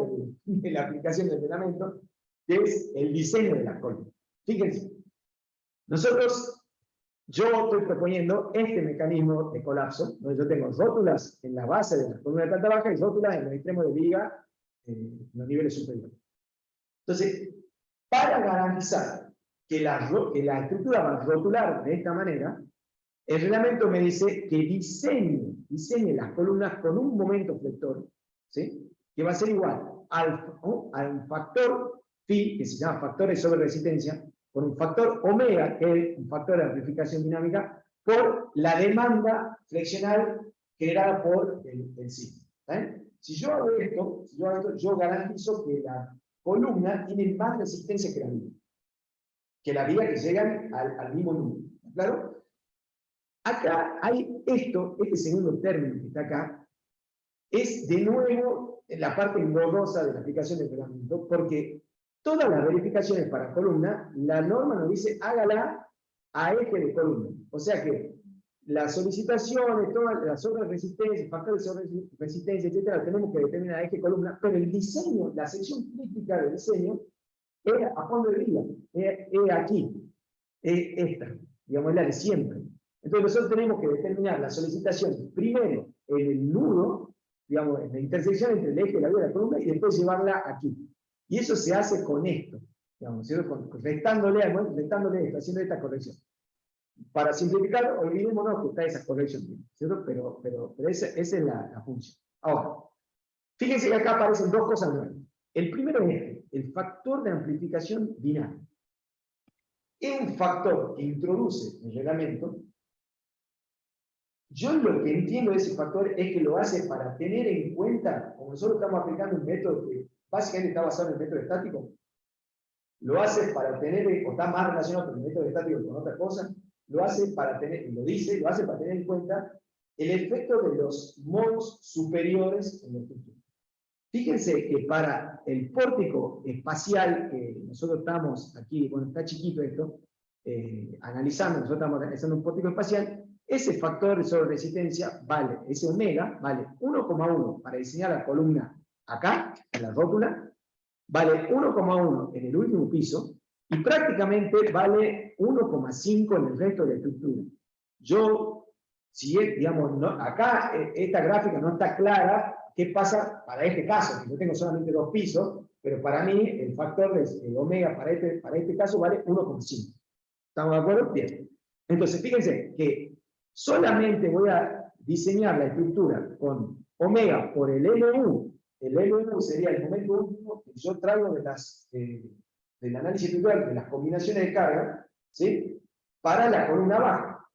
de la aplicación del reglamento, que es el diseño de las columnas. Fíjense, Yo estoy proponiendo este mecanismo de colapso, donde yo tengo rótulas en la base de la columna de planta baja y rótulas en los extremos de viga en los niveles superiores. Entonces, para garantizar que la estructura va a rotular de esta manera, el reglamento me dice que diseñe las columnas con un momento flector, ¿sí? Que va a ser igual a un factor phi, que se llama factor de sobre-resistencia, por un factor omega, que es un factor de amplificación dinámica, por la demanda flexional generada por el signo. Si yo hago esto, yo garantizo que la columna tiene más resistencia que la viga que llegan al mismo número. ¿Claro? Acá hay este segundo término que está acá, es de nuevo la parte engorrosa de la aplicación del reglamento, porque todas las verificaciones para columna, la norma nos dice hágala a eje de columna. O sea que las solicitaciones, todas las sobre-resistencias, factores de sobre-resistencia, etcétera, tenemos que determinar a eje de columna, pero el diseño, la sección crítica del diseño, es a fondo de viga, es aquí, es esta, digamos, es la de siempre. Entonces nosotros tenemos que determinar la solicitación primero en el nudo, digamos, en la intersección entre el eje, la viga y la columna, y después llevarla aquí. Y eso se hace con esto, digamos, restándole esto, haciendo esta corrección. Para simplificar, olvidémonos que está esa corrección, ¿cierto? Pero esa es la función. Ahora, fíjense que acá aparecen dos cosas nuevas. El primero es el factor de amplificación dinámica. Es un factor que introduce el reglamento. Yo lo que entiendo de ese factor es que lo hace para tener en cuenta, como nosotros estamos aplicando un método que básicamente está basado en el método estático, lo hace para tener, o está más relacionado con el método estático que con otra cosa, lo hace para tener, y lo dice, lo hace para tener en cuenta el efecto de los modos superiores en la estructura. Fíjense que para el pórtico espacial, que nosotros estamos aquí, bueno, está chiquito esto, analizando, nosotros estamos analizando un pórtico espacial, ese factor de sobre-resistencia vale, ese omega, vale 1,1 para diseñar la columna acá, en la rótula, vale 1,1 en el último piso, y prácticamente vale 1,5 en el resto de la estructura. Yo, si es, digamos, no, acá esta gráfica no está clara, ¿qué pasa para este caso? Que yo tengo solamente 2 pisos, pero para mí el factor de omega para este caso vale 1,5. ¿Estamos de acuerdo? Bien. Entonces, fíjense que solamente voy a diseñar la estructura con omega por el LU. El LU sería el momento último que yo traigo del análisis estructural de las combinaciones de carga, ¿sí? Para la columna baja.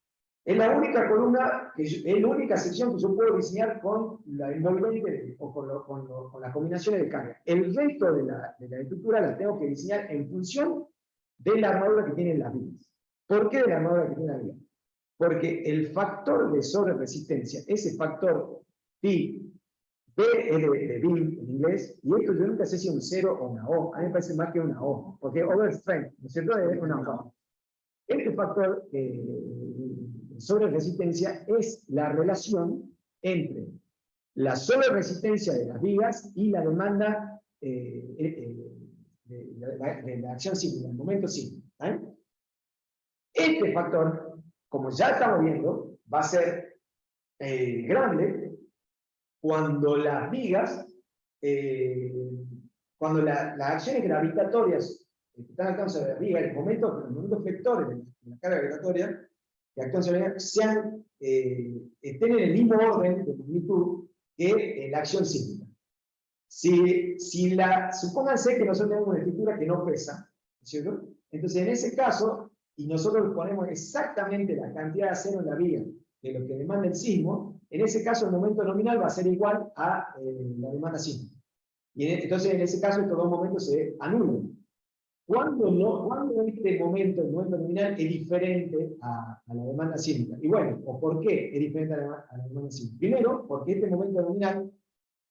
Es la única columna, es la única sección que yo puedo diseñar con la envolvente o con las combinaciones de carga. El resto de la estructura la tengo que diseñar en función de la armadura que tienen las vigas. ¿Por qué de la armadura que tiene la viga? Porque el factor de sobre-resistencia, ese factor pi, B es de BIM en inglés, y esto yo nunca sé si es un 0 o una O. A mí me parece más que una O, porque overstrength, ¿no es cierto? Es una O. Este factor sobre resistencia es la relación entre la sobre resistencia de las vigas y la demanda de la acción sísmica, el momento sísmico. Este factor, como ya estamos viendo, va a ser grande cuando las vigas, cuando las acciones gravitatorias que están actuando sobre las vigas, los momentos vectores de la carga gravitatoria que actúan sobre ellas, estén en el mismo orden de magnitud que la acción sísmica. Supónganse que nosotros tenemos una estructura que no pesa, ¿cierto? Entonces, en ese caso, y nosotros ponemos exactamente la cantidad de acero en la viga de lo que demanda el sismo, en ese caso el momento nominal va a ser igual a la demanda sísmica. Y entonces, en ese caso, estos dos momentos se anulan. ¿Cuándo este momento, el momento nominal, es diferente a la demanda sísmica? Y bueno, ¿o por qué es diferente a la demanda sísmica? Primero, porque este momento nominal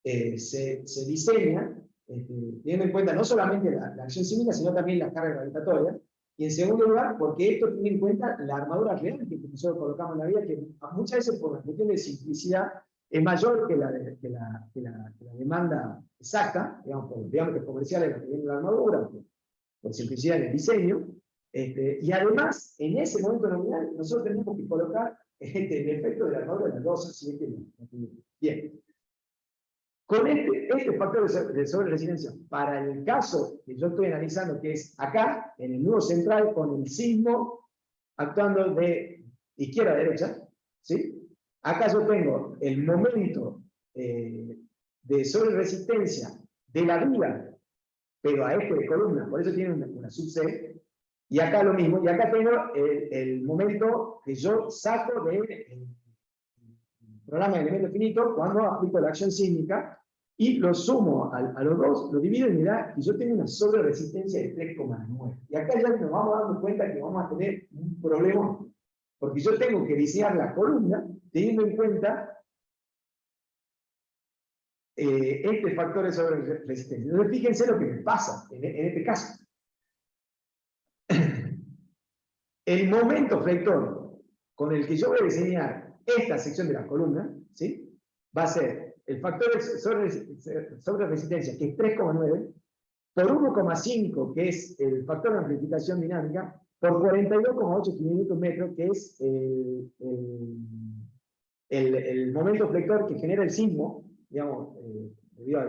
se diseña teniendo en cuenta no solamente la acción sísmica, sino también la carga gravitatoria. Y en segundo lugar, porque esto tiene en cuenta la armadura real que nosotros colocamos en la vía, que muchas veces por la cuestión de simplicidad es mayor que la demanda exacta, digamos que comercial es la que viene la armadura, por simplicidad en el diseño, Y además, en ese momento nominal, nosotros tenemos que colocar el efecto de la armadura de la losa. Bien. Con este factor de sobre-resiliencia, para el caso que yo estoy analizando, que es acá, en el nudo central, con el sismo actuando de izquierda a derecha, ¿sí? Acá yo tengo el momento de sobre-resistencia de la viga, pero a eje de columna, por eso tiene una sub-C, y acá lo mismo, y acá tengo el momento que yo saco del programa de elemento finito cuando aplico la acción sísmica, y lo sumo a los dos, lo divido y me da, y yo tengo una sobre-resistencia de 3,9. Y acá ya nos vamos dando cuenta que vamos a tener un problema, porque yo tengo que diseñar la columna teniendo en cuenta este factor de sobre-resistencia. Entonces, fíjense lo que me pasa en este caso. El momento flector con el que yo voy a diseñar esta sección de la columna, ¿sí? Va a ser el factor de sobre-resistencia, que es 3,9, por 1,5, que es el factor de amplificación dinámica, por 42,8 kN, que es el momento flector que genera el sismo, digamos, debido a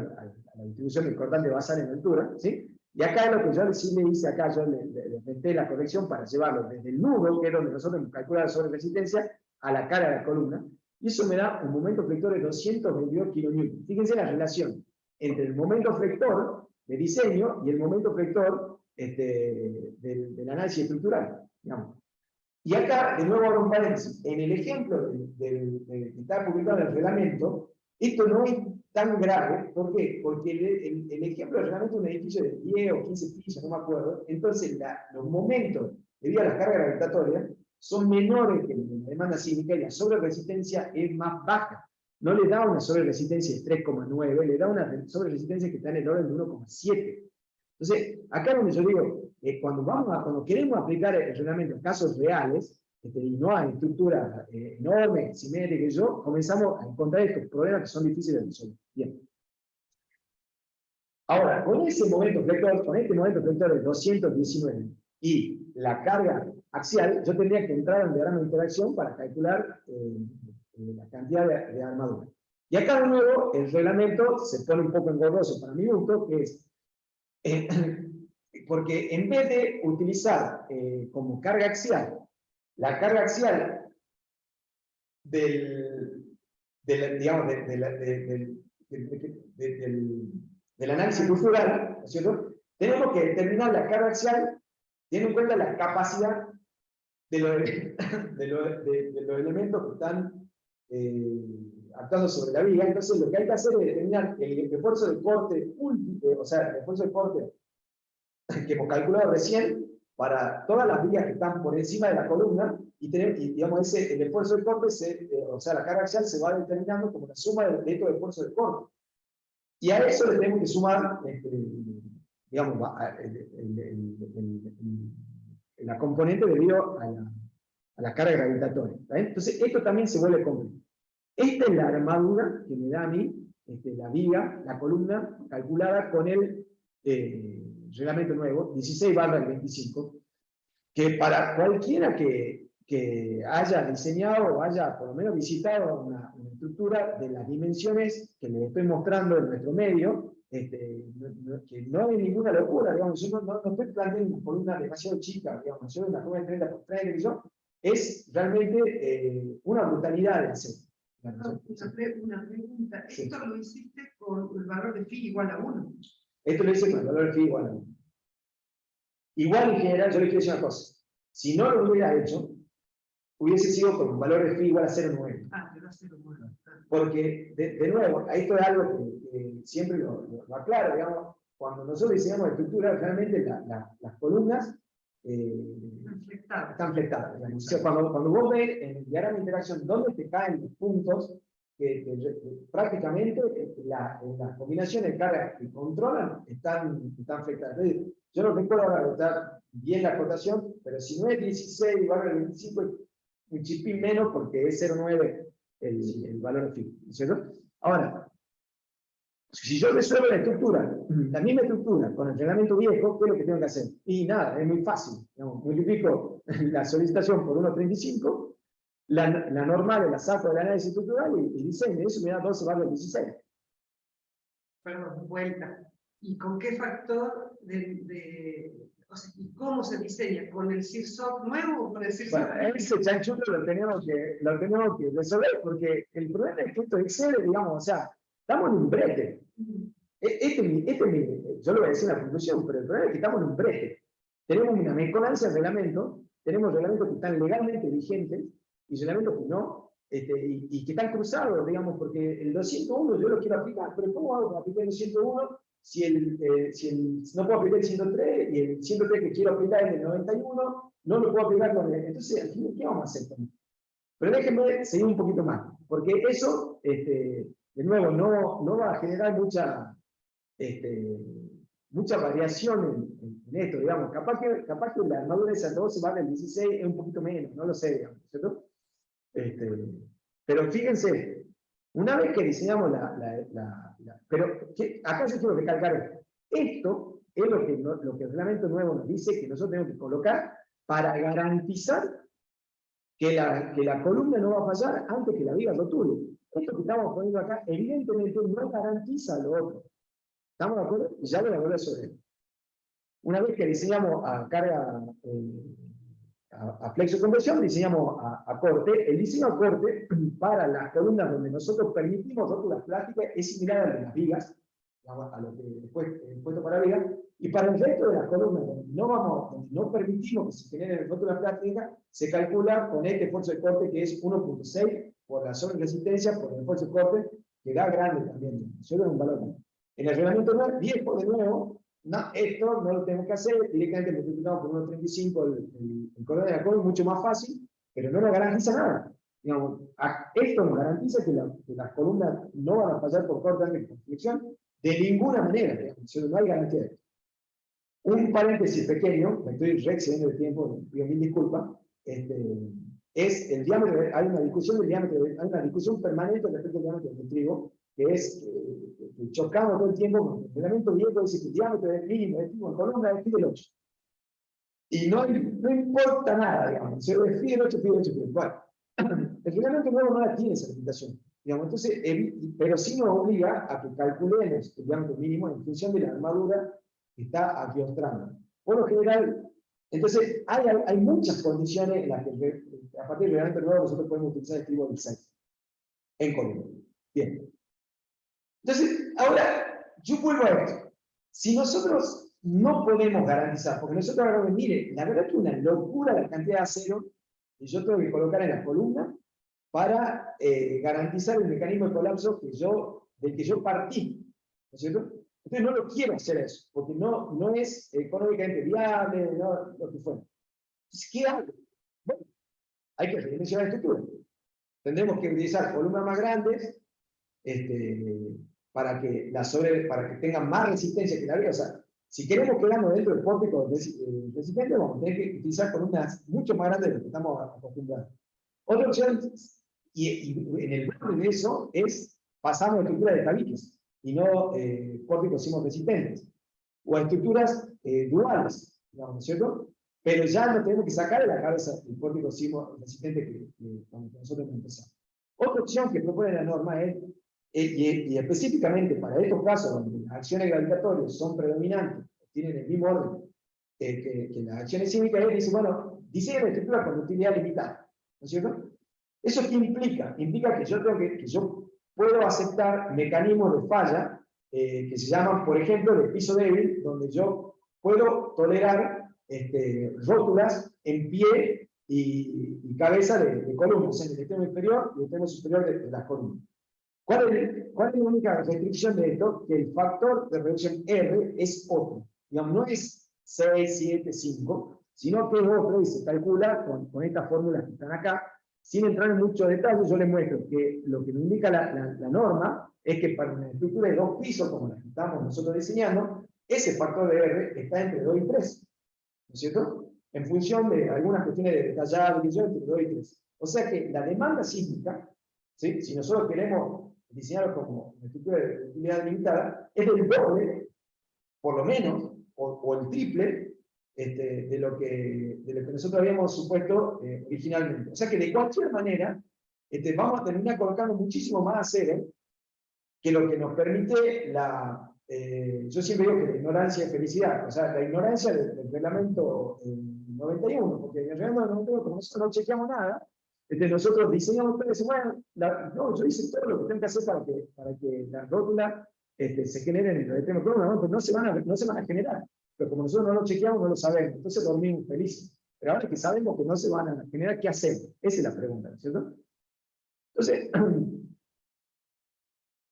la distribución del cortante basal en altura, ¿sí? Y acá es lo que yo sí le hice acá, yo le metí la corrección para llevarlo desde el nudo, que es donde nosotros calculamos la sobre-resistencia, a la cara de la columna, y eso me da un momento flector de 222 kN. Fíjense la relación entre el momento flector de diseño y el momento flector del análisis estructural, digamos. Y acá, de nuevo, abro un paréntesis. En el ejemplo que está publicado en el reglamento, esto no es tan grave. ¿Por qué? Porque el ejemplo del reglamento es un edificio de 10 o 15 pisos, no me acuerdo. Entonces, los momentos, debido a las cargas gravitatorias, son menores que la demanda sísmica y la sobre-resistencia es más baja. No le da una sobre-resistencia de 3,9, le da una sobre-resistencia que está en el orden de 1,7. Entonces, acá es donde yo digo, cuando queremos aplicar el reglamento en casos reales, y no hay estructuras enormes, simétricas, comenzamos a encontrar estos problemas que son difíciles de resolver. Bien. Ahora, con este momento flector de 219 y la carga axial, yo tendría que entrar en el diagrama de interacción para calcular la cantidad de armadura. Y acá de nuevo el reglamento se pone un poco engorroso para mi gusto, que es porque en vez de utilizar como carga axial la carga axial del análisis estructural, ¿no es cierto? Tenemos que determinar la carga axial teniendo en cuenta la capacidad de los elementos que están actuando sobre la viga. Entonces lo que hay que hacer es determinar el esfuerzo de corte último, o sea, el esfuerzo de corte que hemos calculado recién para todas las vigas que están por encima de la columna, y digamos, el esfuerzo de corte, o sea, la carga axial se va determinando como la suma de estos esfuerzos de corte. Y a eso le tenemos que sumar, digamos, la componente debido a la carga gravitatoria. Entonces, esto también se vuelve complejo. Esta es la armadura que me da a mí, la viga, la columna, calculada con el reglamento nuevo, 16/25, que para cualquiera que haya diseñado o haya por lo menos visitado una estructura de las dimensiones que les estoy mostrando en nuestro medio, que no hay ninguna locura, digamos, yo no estoy planteando una columna demasiado chica, digamos, yo una columna de 30 por 30, es realmente una brutalidad de hacer. Una pregunta, ¿esto lo hiciste con el valor de phi igual a 1? Esto lo hice con el valor de phi igual a 1. Igual en general, yo les quiero decir una cosa, si no lo hubiera hecho, hubiese sido con un valor de phi igual a 0,9. Ah, pero a 0,9. Porque, de nuevo, esto es algo que siempre lo aclaro, digamos, cuando nosotros diseñamos estructuras, realmente las columnas están flectadas. Digamos. O sea, cuando vos ves en el diagrama de interacción dónde te caen los puntos, prácticamente las combinaciones de cargas que controlan están flectadas. Entonces, yo no recuerdo ahora está bien la acotación, pero si no es 16 igual a 25, un chipín menos porque es 0,9 el valor de phi, ¿cierto? Ahora, Si yo resuelvo la estructura, la misma estructura, con el reglamento viejo, ¿qué es lo que tengo que hacer? Y nada, es muy fácil. Digamos, multiplico la solicitación por 1,35, la normal la saco del análisis estructural y diseño. Eso me da 12/16. Perdón, vuelta. ¿Y con qué factor o sea, y cómo se diseña? ¿Con el CIRSOC nuevo o con el CIRSOC? Bueno, ese chanchullo lo tenemos que resolver, porque el problema es que esto excede, digamos, o sea, estamos en un brete. Yo lo voy a decir en la conclusión, pero el problema es que estamos en un brete. Tenemos una mezcolanza de reglamentos, tenemos reglamentos que están legalmente vigentes y reglamentos que no, y que están cruzados, digamos, porque el 201 yo lo quiero aplicar, pero ¿cómo hago para aplicar el 201 no puedo aplicar el 103 y el 103 que quiero aplicar es del 91, no lo puedo aplicar con el... Entonces, al final, ¿qué vamos a hacer con esto? Pero déjenme seguir un poquito más, porque eso, de nuevo, no va a generar mucha variación en esto, digamos. Capaz que la armadura de esa 12 vale el 16, es un poquito menos, no lo sé, digamos, ¿cierto? Pero fíjense, una vez que diseñamos pero acá yo quiero recalcar esto es lo que el reglamento nuevo nos dice que nosotros tenemos que colocar para garantizar que la columna no va a fallar antes que la viga rotule. Esto que estamos poniendo acá, evidentemente no garantiza lo otro. ¿Estamos de acuerdo? Y ya lo voy a volver sobre él. Una vez que diseñamos a carga, a flexo-conversión, diseñamos a corte. El diseño a corte para las columnas donde nosotros permitimos rótulas plásticas es similar al de las vigas, a lo que después puesto para vigas, y para el resto de las columnas donde no permitimos que se generen rótulas plásticas, se calcula con este esfuerzo de corte que es 1,6 por la sobre-resistencia, por el esfuerzo de corte, que da grande también, solo es un valor. En el reglamento viejo, de nuevo, no, esto no lo tenemos que hacer, directamente multiplicamos por 1,35 el cordón de la columna, mucho más fácil, pero no nos garantiza nada. Digamos, esto nos garantiza que las columnas no van a fallar por corte de flexión de ninguna manera, digamos, no hay garantía de esto. Un paréntesis pequeño, me estoy excediendo de tiempo, pido mil disculpas, es el diámetro, hay una discusión del diámetro, hay una discusión permanente respecto al diámetro del trigo, que es chocamos todo el tiempo con el reglamento viejo, dice que el diámetro del mínimo del trigo en columna es del 8. Y no importa nada, digamos, se pide el 8, pide el 8, pide el 4. El reglamento nuevo no la tiene esa limitación. Digamos, entonces, pero sí nos obliga a que calculemos el diámetro mínimo en función de la armadura que está aquí mostrando. Por lo general, entonces, hay muchas condiciones en las que a partir del reglamento nuevo nosotros podemos utilizar el trigo del 6 en columna. Bien. Entonces, ahora, yo vuelvo a esto. Si nosotros no podemos garantizar, porque nosotros ahora, mire, la verdad es que es una locura la cantidad de acero que yo tengo que colocar en la columna para garantizar el mecanismo de colapso del que yo partí, ¿no es cierto? Entonces no lo quiero hacer eso, porque no es económicamente viable, no, lo que fuera. Entonces, ¿qué hago? Bueno, hay que redimensionar la estructura. Tendremos que utilizar columnas más grandes para que tengan más resistencia que la viga. O sea, si queremos quedarnos dentro del pórtico resistente, vamos a tener que utilizar columnas mucho más grandes de lo que estamos acostumbrados. Otra opción, y en el marco de eso, es pasar a una estructura de tabiques y no pórticos sismo-resistentes, o a estructuras duales, digamos, ¿no es cierto? Pero ya no tenemos que sacar de la cabeza el pórtico sismo-resistente que nosotros empezamos. Otra opción que propone la norma es, y específicamente para estos casos donde las acciones gravitatorias son predominantes, tienen el mismo orden que las acciones sísmicas, dice, bueno, diseña una estructura con utilidad limitada, ¿no es cierto? ¿Eso qué implica? Implica que yo puedo aceptar mecanismos de falla que se llaman, por ejemplo, de piso débil, donde yo puedo tolerar rótulas en pie y cabeza de columnas, en el extremo inferior y el extremo superior de las columnas. ¿Cuál es la única restricción de esto? Que el factor de reducción R es otro. Digamos, no es 6, 7, 5, sino que es otro y se calcula con estas fórmulas que están acá. Sin entrar en muchos detalles, yo les muestro que lo que nos indica la norma es que para una estructura de 2 pisos, como la que estamos nosotros diseñando, ese factor de R está entre 2 y 3. ¿No es cierto? En función de algunas cuestiones de detallado, entre 2 y 3. O sea que la demanda sísmica, ¿sí? Si nosotros queremos diseñarlo como una estructura de utilidad limitada, es del doble, por lo menos, o el triple, de lo que nosotros habíamos supuesto originalmente. O sea que de cualquier manera, vamos a terminar colocando muchísimo más acero que lo que nos permite yo siempre digo que la ignorancia es felicidad, o sea, la ignorancia del reglamento 91, porque en el reglamento 91, como nosotros no chequeamos nada, nosotros diseñamos todo y decimos, bueno, no, yo hice todo lo que tengo que hacer para que las rótulas se generen en el tema columna, ¿no? Pero no se van a generar. Pero como nosotros no lo chequeamos, no lo sabemos. Entonces dormimos felices. Pero ahora que sabemos que no se van a generar, ¿qué hacemos? Esa es la pregunta, ¿no es cierto? Entonces,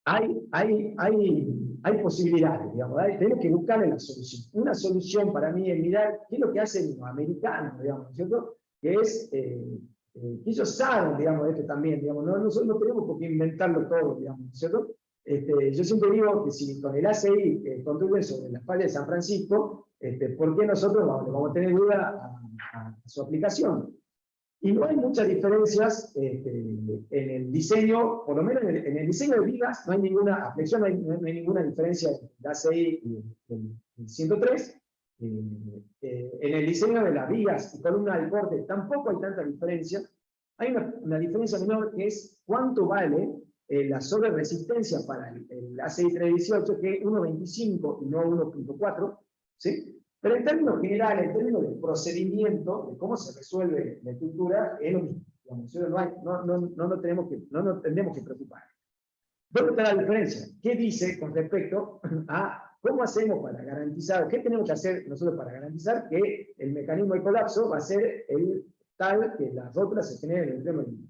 hay posibilidades, digamos, tenemos que buscarle la solución. Una solución para mí es mirar qué es lo que hacen los americanos, digamos, ¿no es cierto? Que es, que ellos saben, digamos, de esto también, digamos, nosotros no tenemos por qué inventarlo todo, digamos, ¿no es cierto? Yo siempre digo que si con el ACI construyen sobre la falla de San Francisco, ¿por qué nosotros vamos a tener duda a su aplicación? Y no hay muchas diferencias en el diseño, por lo menos en el diseño de vigas, no hay ninguna aflexión, no hay ninguna diferencia entre el ACI y el 103. En el diseño de las vigas y columnas del corte tampoco hay tanta diferencia. Hay una diferencia menor que es cuánto vale la sobreresistencia para el ACI 318, que es 1.25 y no 1.4, ¿sí? Pero en términos generales, en términos del procedimiento, de cómo se resuelve la estructura, es lo mismo. No nos tendremos que preocupar. ¿Dónde está la diferencia? ¿Qué dice con respecto a cómo hacemos para garantizar, qué tenemos que hacer nosotros para garantizar que el mecanismo de colapso va a ser el tal que las rótulas se generen en el extremo libre?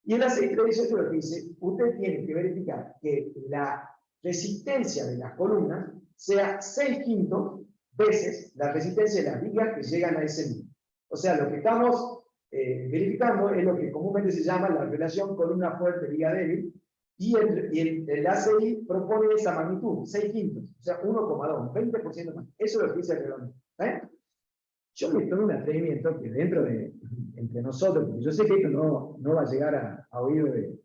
Y el ACI 318 lo que dice, usted tiene que verificar que la resistencia de las columnas sea 6/5 veces la resistencia de las vigas que llegan a ese nivel. O sea, lo que estamos verificando es lo que comúnmente se llama la relación columna fuerte, viga débil, y el ACI propone esa magnitud, 6/5, o sea, 1,2, 20% más. Eso es lo que dice el reglamento. Yo me tomo un atrevimiento que entre nosotros, porque yo sé que esto no va a llegar a oído de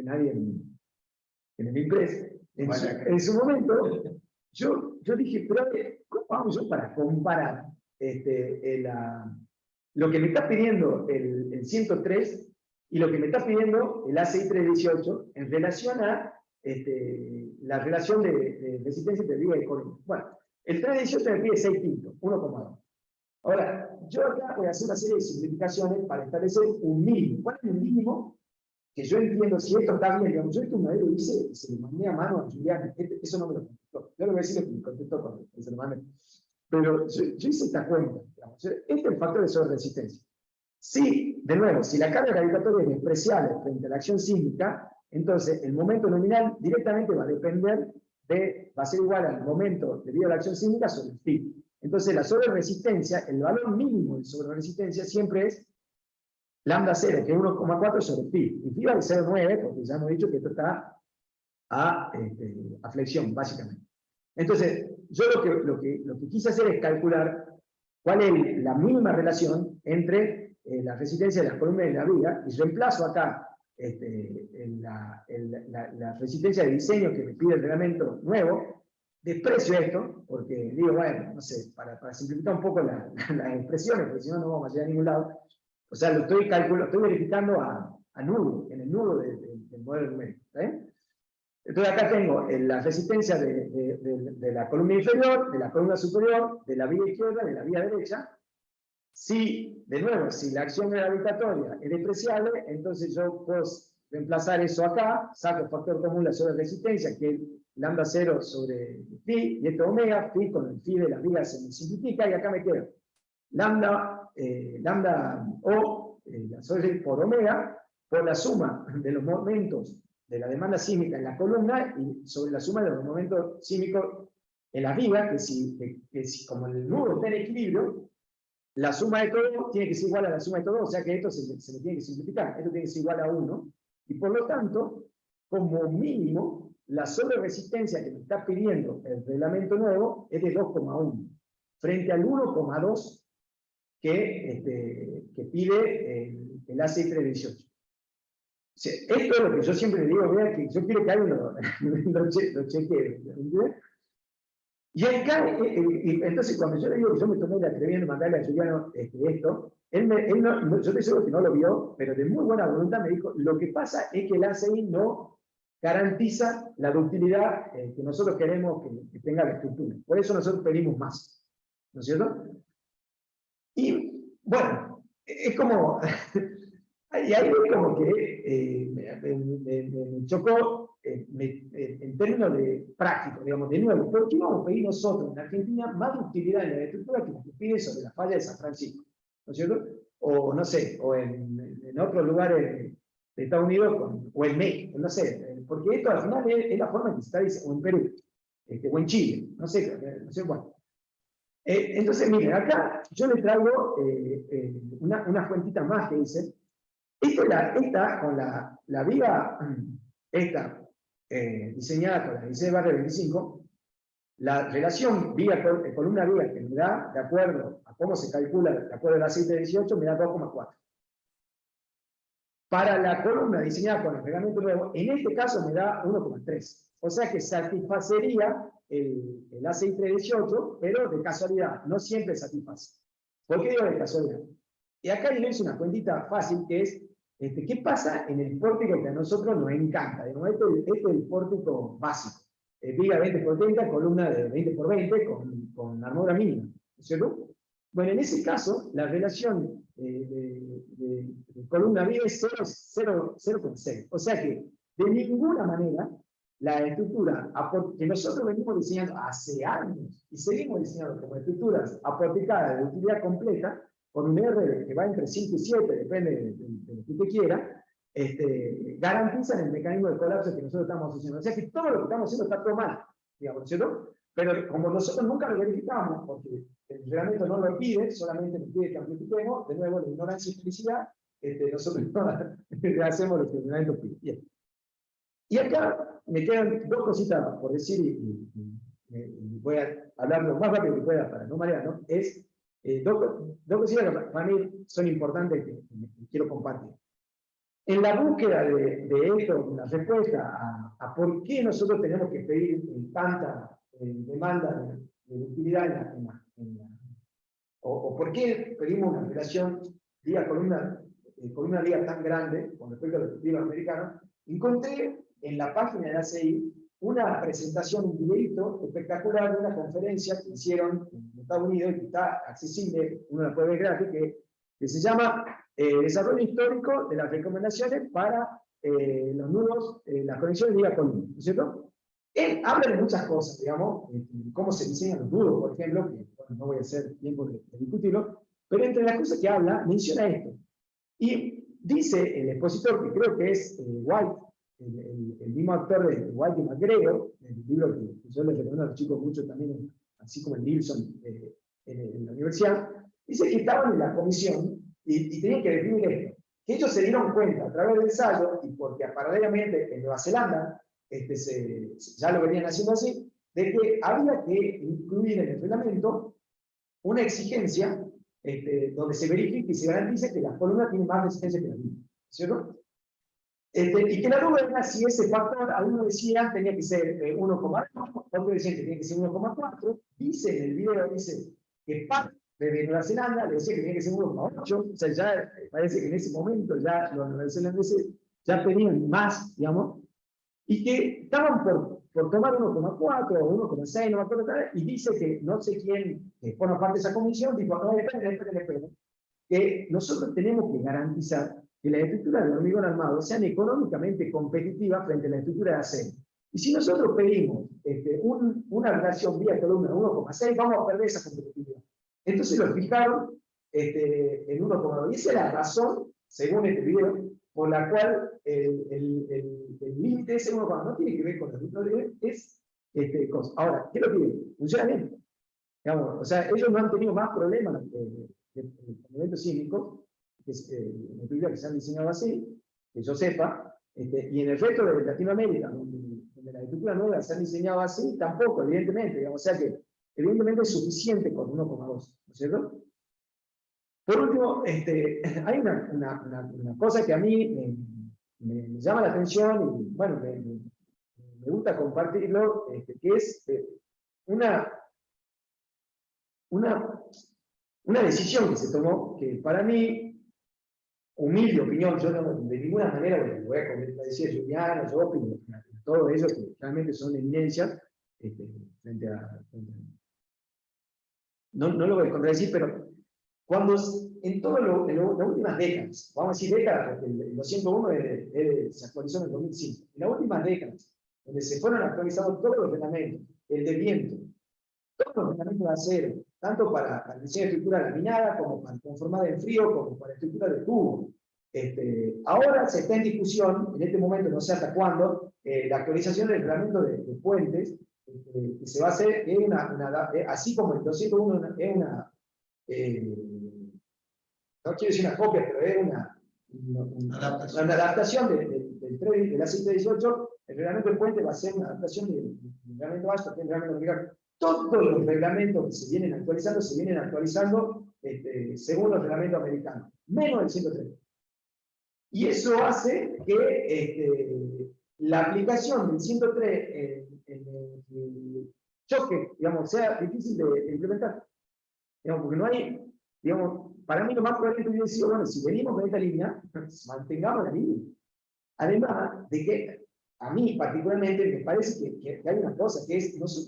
nadie en el IMPRES, en su momento, yo dije, pero ¿cómo vamos yo para comparar lo que me está pidiendo el 103 y lo que me está pidiendo el ACI 318 en relación a la relación de resistencia entre viga y columna? Bueno, el 318 me pide 6/5, 1,2. Ahora, yo acá voy a hacer una serie de simplificaciones para establecer un mínimo. ¿Cuál es el mínimo? Que yo entiendo si esto está bien, digamos, yo esto una vez lo hice y se lo mandé a mano a Julián, eso no me lo contestó. Yo le voy a decir lo que me contestó cuando se lo mandé. Pero yo hice esta cuenta, digamos. Este es el factor de sobreresistencia. Si, de nuevo, si la carga gravitatoria es despreciable frente a la acción sísmica, entonces el momento nominal directamente va a depender va a ser igual al momento debido a la acción sísmica sobre el phi. Entonces la sobreresistencia, el valor mínimo de sobreresistencia siempre es lambda 0, que es 1,4 sobre pi. Y pi vale 0,9, porque ya hemos dicho que esto está a flexión, básicamente. Entonces, yo lo que quise hacer es calcular cuál es la mínima relación entre la resistencia de las columnas y la viga, y reemplazo acá la resistencia de diseño que me pide el reglamento nuevo, desprecio esto, porque digo, bueno, no sé, para simplificar un poco las expresiones, porque si no, no vamos a llegar a ningún lado. O sea, lo estoy verificando a nudo, en el nudo del modelo numérico. Entonces acá tengo la resistencia de la columna inferior, de la columna superior, de la viga izquierda, de la viga derecha. Si, de nuevo, si la acción gravitatoria es despreciable, entonces yo puedo reemplazar eso acá, saco el factor común de la sobreresistencia, que es lambda 0 sobre phi, y esto omega, phi con el phi de las vigas se me simplifica, y acá me quedo lambda O, la sobreresistencia por omega, por la suma de los momentos de la demanda sísmica en la columna y sobre la suma de los momentos sísmicos en las vigas, que si como el nudo está en equilibrio, la suma de todo tiene que ser igual a la suma de todo, o sea que esto se le tiene que simplificar, esto tiene que ser igual a 1, y por lo tanto, como mínimo, la sobreresistencia que me está pidiendo el reglamento nuevo es de 2,1, frente al 1,2 que pide el ACI 318. Sí, esto es lo que yo siempre le digo, vea que yo quiero que alguien lo chequee. Y acá, entonces cuando yo le digo que yo me tomé la atrevida de mandarle a Juliano esto, yo estoy seguro que no lo vio, pero de muy buena voluntad me dijo, lo que pasa es que el ACI no garantiza la ductilidad que nosotros queremos que tenga la estructura. Por eso nosotros pedimos más. ¿No es cierto? Y bueno, es como... Y ahí es como que me chocó en términos de práctico, digamos, de nuevo, ¿por qué vamos a pedir nosotros en Argentina más ductilidad en la estructura que se pide sobre la falla de San Francisco? ¿No es cierto? O no sé, o en otros lugares de Estados Unidos, o en México, no sé, porque esto al final es la forma en que se está diciendo, o en Perú, o en Chile, no sé, bueno. Entonces, miren, acá yo les traigo una fuentita más que dice, esta con la viga, esta diseñada con la 16/25, la relación columna-viga que me da, de acuerdo a cómo se calcula, de acuerdo al aceite 18, me da 2,4. Para la columna diseñada con el pegamento nuevo, en este caso me da 1,3. O sea que satisfacería el aceite 18, pero de casualidad, no siempre satisface. ¿Por qué digo de casualidad? Y acá yo le hice una cuentita fácil que es, ¿qué pasa en el pórtico que a nosotros nos encanta? Este es el pórtico básico. Viga 20x30, columna de 20x20 con armadura mínima. ¿No es cierto? Bueno, en ese caso, la relación de columna viga es 0,6. O sea que, de ninguna manera, la estructura que nosotros venimos diseñando hace años y seguimos diseñando como estructuras aporticadas de utilidad completa, con un R que va entre 5 y 7, depende de lo que usted quiera, garantizan el mecanismo de colapso que nosotros estamos haciendo. O sea que todo lo que estamos haciendo está todo mal, digamos, ¿cierto? Pero como nosotros nunca lo verificamos, porque el reglamento no lo pide, solamente nos pide que amplifiquemos, de nuevo, la ignorancia y felicidad, nosotros no hacemos lo que el reglamento pide. Bien. Y acá me quedan dos cositas por decir, y voy a hablar lo más rápido que pueda para no marearnos, es dos cositas que para mí son importantes que quiero compartir. En la búsqueda de esto, la respuesta a por qué nosotros tenemos que pedir tanta demanda de utilidad o por qué pedimos una relación columna-viga tan grande con respecto a los estudios americanos, encontré en la página de la ACI una presentación, un videito espectacular de una conferencia que hicieron en Estados Unidos y que está accesible, uno la puede ver gratis, que se llama Desarrollo histórico de las recomendaciones para los nudos, las conexiones viga-columna, ¿no es cierto? Él habla de muchas cosas, digamos, cómo se diseñan los nudos, por ejemplo, que bueno, no voy a hacer tiempo de discutirlo, pero entre las cosas que habla, menciona esto. Y dice el expositor, que creo que es White, el mismo actor de White y McGregor, el libro que yo les recomiendo a los chicos mucho también, así como el Nilsson en la universidad, dice que estaban en la comisión y tenían que definir esto. Que ellos se dieron cuenta a través del ensayo, y porque paralelamente en Nueva Zelanda ya lo venían haciendo así, de que había que incluir en el reglamento una exigencia donde se verifique y se garantice que las columnas tienen más resistencia que las vigas, ¿cierto? Y que la duda era si ese factor, algunos decían tenía que ser 1,2, otros decían que tenía que ser 1,4, dice en el video, dice que parte de Nueva Zelanda le decía que tenía que ser 1,8, o sea, ya parece que en ese momento ya los neozelandeses ya tenían más, digamos, y que estaban por tomar 1,4 o 1,6, no me acuerdo, y dice que no sé quién forma parte de esa comisión, dijo, no, esperen, que nosotros tenemos que garantizar que las estructuras de hormigón armado sean económicamente competitivas frente a la estructura de acero. Y si nosotros pedimos una relación vía columna 1,6, vamos a perder esa competitividad. Entonces lo fijaron en 1,2. Y esa es la razón, según este video, por la cual el límite ese 1,2 no tiene que ver con la estructura, es cosa. Ahora, ¿qué lo pide? Funciona bien. Digamos, o sea, ellos no han tenido más problemas en eventos sísmicos, que se han diseñado así, que yo sepa, y en el resto de Latinoamérica, donde las estructuras nuevas se han diseñado así, tampoco, evidentemente, digamos, o sea que evidentemente es suficiente con 1,2, ¿no es cierto? Por último, hay una cosa que a mí me llama la atención y bueno, me gusta compartirlo, que es una decisión que se tomó, que para mí, humilde opinión, yo no, de ninguna manera voy a contradecir a Juliana, yo opino, todo eso que realmente son eminencias, frente a no lo voy a contradecir, pero cuando en todas las últimas décadas, vamos a decir décadas, porque el 201 se actualizó en el 2005, en las últimas décadas, donde se fueron actualizando todos los reglamentos, el de viento, todos los reglamentos de acero, tanto para el diseño de estructura laminada, como para conformada en frío, como para estructura de tubo. Ahora se está en discusión, en este momento no sé hasta cuándo, la actualización del reglamento de puentes, que se va a hacer, que es así como el 201 es una, no quiero decir una copia, pero es una adaptación de la 718, el reglamento de puente va a ser una adaptación del reglamento básico, que es el reglamento americano. Todos los reglamentos que se vienen actualizando según los reglamentos americanos, menos el 103. Y eso hace que la aplicación del 103 en el choque, digamos, sea difícil de implementar. Digamos, porque no hay, digamos, para mí lo más probable es que decir, bueno, si venimos con esta línea, mantengamos la línea. Además de que a mí particularmente me parece que hay una cosa, que es, nosotros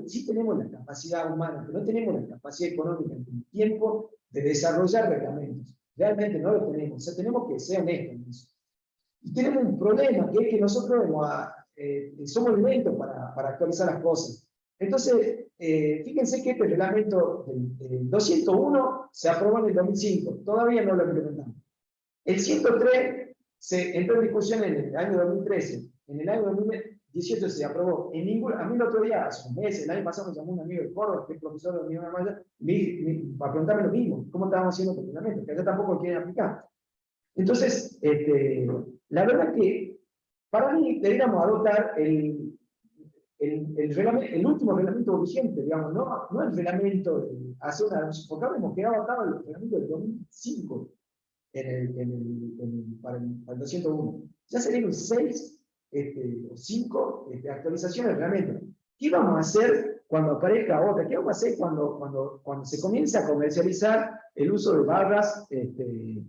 sí tenemos la capacidad humana, pero no tenemos la capacidad económica en el tiempo de desarrollar reglamentos. Realmente no lo tenemos, o sea, tenemos que ser honestos en eso. Y tenemos un problema, que es que nosotros somos lentos para actualizar las cosas. Entonces, fíjense que este reglamento del 201 se aprobó en el 2005, todavía no lo implementamos. El 103 se entró en discusión en el año 2013, en el año 2018 se aprobó. A mí el otro día, hace un mes, el año pasado me llamó un amigo de Córdoba, que es profesor de la Unidad Maya, para preguntarme lo mismo, cómo estábamos haciendo el reglamento, que allá tampoco lo quieren aplicar. Entonces, la verdad que para mí deberíamos adoptar el último reglamento vigente, digamos, no el reglamento de hace porque ahora hemos quedado atado al reglamento del 2005 para el 201. Ya salieron 6 o 5 actualizaciones del reglamento. ¿Qué vamos a hacer cuando aparezca otra? ¿Qué vamos a hacer cuando se comience a comercializar el uso de barras de